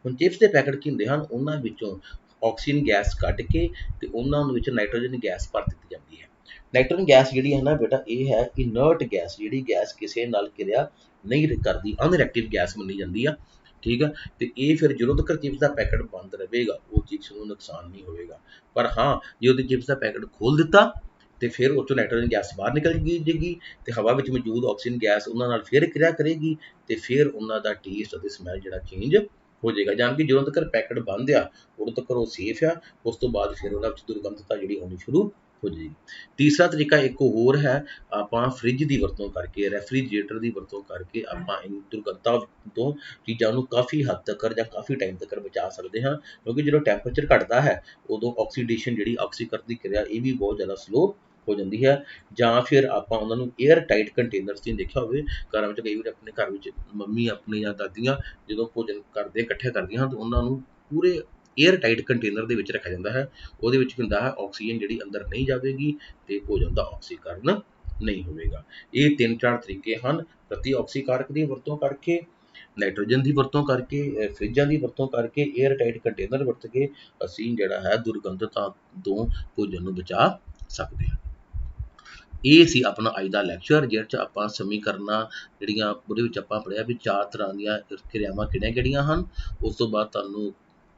S1: ਹੁਣ ਚਿਪਸ ਦੇ ਪੈਕਟ ਕੀ ਹੁੰਦੇ ਹਨ, ਉਹਨਾਂ ਵਿੱਚੋਂ ਆਕਸੀਜਨ ਗੈਸ ਕੱਢ ਕੇ ਤੇ ਉਹਨਾਂ ਵਿੱਚ ਨਾਈਟ੍ਰੋਜਨ ਗੈਸ ਭਰ ਦਿੱਤੀ ਜਾਂਦੀ ਹੈ। ਨਾਈਟ੍ਰੋਜਨ ਗੈਸ ਜਿਹੜੀ ਹੈ ਨਾ ਬੇਟਾ, ਇਹ ਹੈ ਇਨਰਟ ਗੈਸ, ਜਿਹੜੀ ਗੈਸ ਕਿਸੇ ਨਾਲ ਕਿਰਿਆ ਨਹੀਂ ਕਰਦੀ, ਅਨਰਿਐਕਟਿਵ ਗੈਸ ਮੰਨੀ ਜਾਂਦੀ ਆ। ਠੀਕ ਆ, ਤੇ ਇਹ ਫਿਰ ਜਦੋਂ ਤੱਕ ਚਿਪਸ ਦਾ ਪੈਕਟ ਬੰਦ ਰਹੇਗਾ ਉਹ ਚਿਪਸ ਨੂੰ ਨੁਕਸਾਨ ਨਹੀਂ ਹੋਵੇਗਾ। ਪਰ ਹਾਂ ਜੇ ਉਹਦੇ ਚਿਪਸ ਦਾ ਪੈਕਟ ਖੋਲ ਦਿੱਤਾ ਤੇ ਫਿਰ ਉਹ 'ਚੋਂ ਨਾਈਟ੍ਰੋਜਨ ਗੈਸ ਬਾਹਰ ਨਿਕਲ ਜਾਏਗੀ ਤੇ ਹਵਾ ਵਿੱਚ ਮੌਜੂਦ ਆਕਸੀਜਨ ਗੈਸ ਉਹਨਾਂ ਨਾਲ ਫਿਰ ਕਿਰਿਆ ਕਰੇਗੀ ਤੇ ਫਿਰ ਉਹਨਾਂ ਦਾ ਟੇਸਟ ਅਤੇ ਸਮੈਲ ਜਿਹੜਾ ਚੇਂਜ ਹੋ ਜਾਏਗਾ। ਜਾਂ ਕਿ ਜਦੋਂ ਤੱਕ ਪੈਕਟ ਬੰਦ ਆ ਉਦੋਂ ਤੱਕ ਉਹ ਸੇਫ ਆ, ਉਸ ਤੋਂ ਬਾਅਦ ਫਿਰ ਉਹਨਾਂ ਵਿੱਚ ਦੁਰਗੰਧਤਾ ਜਿਹੜੀ ਆਉਣੀ ਸ਼ੁਰੂ ਹੋ ਜਾਏਗੀ। ਤੀਸਰਾ ਤਰੀਕਾ ਇੱਕ ਹੋਰ ਹੈ, ਆਪਾਂ ਫਰਿੱਜ ਦੀ ਵਰਤੋਂ ਕਰਕੇ, ਰੈਫਰੀਜਰੇਟਰ ਦੀ ਵਰਤੋਂ ਕਰਕੇ ਆਪਾਂ ਦੁਰਗੰਧਤਾ ਤੋਂ ਚੀਜ਼ਾਂ ਨੂੰ ਕਾਫੀ ਹੱਦ ਤੱਕ ਜਾਂ ਕਾਫੀ ਟਾਈਮ ਤੱਕ ਬਚਾ ਸਕਦੇ ਹਾਂ। ਕਿਉਂਕਿ ਜਦੋਂ ਟੈਂਪਰੇਚਰ ਘਟਦਾ ਹੈ ਉਦੋਂ ਆਕਸੀਡੇਸ਼ਨ ਜਿਹੜੀ ਆਕਸੀਕਰਨ ਦੀ ਕਿਰਿਆ ਇਹ ਵੀ ਬਹੁਤ ਜ਼ਿਆਦਾ ਸਲੋ ਹੋ ਜਾਂਦੀ ਹੈ। ਜਾਂ ਫਿਰ ਆਪਾਂ ਉਹਨਾਂ ਨੂੰ 에ਅਰ ਟਾਈਟ ਕੰਟੇਨਰ 'ਚ ਦੇਖਿਆ ਹੋਵੇ, ਘਰਾਂ ਵਿੱਚ ਕਈ ਵਾਰ ਆਪਣੇ ਘਰ ਵਿੱਚ ਮੰਮੀ ਆਪਣੀ ਜਾਂ ਦਾਦੀਆਂ ਜਦੋਂ ਭੋਜਨ ਕਰਦੇ ਇਕੱਠੇ ਕਰਦੀਆਂ ਹਨ ਤਾਂ ਉਹਨਾਂ ਨੂੰ ਪੂਰੇ 에ਅਰ ਟਾਈਟ ਕੰਟੇਨਰ ਦੇ ਵਿੱਚ ਰੱਖਿਆ ਜਾਂਦਾ ਹੈ। ਉਹਦੇ ਵਿੱਚ ਹੁੰਦਾ ਹੈ ਆਕਸੀਜਨ ਜਿਹੜੀ ਅੰਦਰ ਨਹੀਂ ਜਾਵੇਗੀ ਤੇ ਭੋਜਨ ਦਾ ਆਕਸੀਕਰਨ ਨਹੀਂ ਹੋਵੇਗਾ। ਇਹ 3-4 ਤਰੀਕੇ ਹਨ ਪ੍ਰਤੀ ਆਕਸੀਕਾਰਕ ਦੀ ਵਰਤੋਂ ਕਰਕੇ, ਨਾਈਟ੍ਰੋਜਨ ਦੀ ਵਰਤੋਂ ਕਰਕੇ, ਫਰਿੱਜਾਂ ਦੀ ਵਰਤੋਂ ਕਰਕੇ, 에ਅਰ ਟਾਈਟ ਕੰਟੇਨਰ ਵਰਤ ਕੇ ਅਸੀਂ ਜਿਹੜਾ ਹੈ ਦੁਰਗੰਧਤਾ ਤੋਂ ਭੋਜਨ ਨੂੰ ਬਚਾ ਸਕਦੇ ਹਾਂ। ਇਹ ਸੀ ਆਪਣਾ ਅੱਜ ਦਾ ਲੈਕਚਰ ਜਿਹਦੇ 'ਚ ਆਪਾਂ ਸਮੀਕਰਨਾਂ ਜਿਹੜੀਆਂ ਉਹਦੇ ਵਿੱਚ ਆਪਾਂ ਪੜ੍ਹਿਆ ਵੀ 4 ਤਰ੍ਹਾਂ ਦੀਆਂ ਕਿਰਿਆਵਾਂ ਕਿਹੜੀਆਂ ਹਨ। ਉਸ ਤੋਂ ਬਾਅਦ ਤੁਹਾਨੂੰ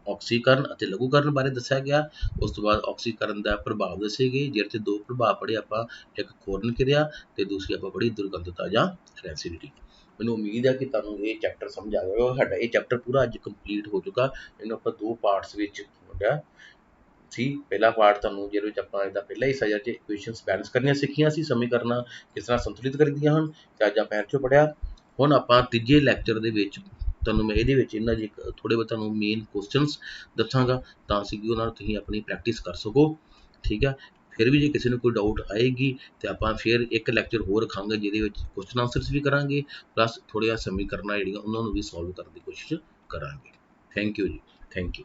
S1: ਆਕਸੀਕਰਨ ਅਤੇ ਲਘੂਕਰਨ ਬਾਰੇ ਦੱਸਿਆ ਗਿਆ। ਉਸ ਤੋਂ ਬਾਅਦ ਆਕਸੀਕਰਨ ਦਾ ਪ੍ਰਭਾਵ ਦੱਸੇ ਗਏ ਜਿਹਦੇ 'ਚ 2 ਪ੍ਰਭਾਵ ਪੜ੍ਹੇ ਆਪਾਂ, ਇੱਕ ਖੋਰਨ ਕਿਰਿਆ ਤੇ ਦੂਸਰੀ ਆਪਾਂ ਪੜ੍ਹੀ ਦੁਰਗੰਧਤਾ ਜਾਂ ਰੈਸਿਡਿਟੀ। ਮੈਨੂੰ ਉਮੀਦ ਹੈ ਕਿ ਤੁਹਾਨੂੰ ਇਹ ਚੈਪਟਰ ਸਮਝ ਆ ਜਾਵੇਗਾ। ਸਾਡਾ ਇਹ ਚੈਪਟਰ ਪੂਰਾ ਅੱਜ ਕੰਪਲੀਟ ਹੋ ਚੁੱਕਾ। ਇਹਨੂੰ ਆਪਾਂ 2 ਪਾਰਟਸ ਵਿੱਚ ਸੀ। ਪਹਿਲਾ ਪਾਰਟ ਤੁਹਾਨੂੰ ਜਿਹਦੇ ਵਿੱਚ ਆਪਾਂ ਇਹਦਾ ਪਹਿਲਾ ਹਿੱਸਾ ਜਿਹੜਾ ਇਕੁਏਸ਼ਨਸ ਬੈਲੈਂਸ ਕਰਨੀਆਂ ਸਿੱਖੀਆਂ ਸੀ, ਸਮੀਕਰਨਾਂ ਕਿਸ ਤਰ੍ਹਾਂ ਸੰਤੁਲਿਤ ਕਰਦੀਆਂ ਹਨ ਤੇ ਅੱਜ ਆਪਾਂ ਇਹ 'ਚੋਂ ਪੜ੍ਹਿਆ। ਹੁਣ ਆਪਾਂ ਤੀਜੇ ਲੈਕਚਰ ਦੇ ਵਿੱਚ ਤੁਹਾਨੂੰ ਮੈਂ ਇਹਦੇ ਵਿੱਚ ਇਹਨਾਂ ਦੀ ਥੋੜ੍ਹੇ ਬਹੁਤ ਤੁਹਾਨੂੰ ਮੇਨ ਕੁਐਸਚਨਸ ਦੱਸਾਂਗਾ ਤਾਂ ਅਸੀਂ ਕਿ ਉਹਨਾਂ ਨੂੰ ਤੁਸੀਂ ਆਪਣੀ ਪ੍ਰੈਕਟਿਸ ਕਰ ਸਕੋ। ਠੀਕ ਹੈ, ਫਿਰ ਵੀ ਜੇ ਕਿਸੇ ਨੂੰ ਕੋਈ ਡਾਊਟ ਆਏਗੀ ਤੇ ਆਪਾਂ ਫਿਰ ਇੱਕ ਲੈਕਚਰ ਹੋਰ ਰੱਖਾਂਗੇ ਜਿਹਦੇ ਵਿੱਚ ਕੁਐਸਚਨ ਆਨਸਰਸ ਵੀ ਕਰਾਂਗੇ ਪਲੱਸ ਥੋੜ੍ਹੀਆਂ ਸਮੀਕਰਨਾਂ ਜਿਹੜੀਆਂ ਉਹਨਾਂ ਨੂੰ ਵੀ ਸੋਲਵ ਕਰਨ ਦੀ ਕੋਸ਼ਿਸ਼ ਕਰਾਂਗੇ। ਥੈਂਕ ਯੂ ਜੀ, ਥੈਂਕ ਯੂ।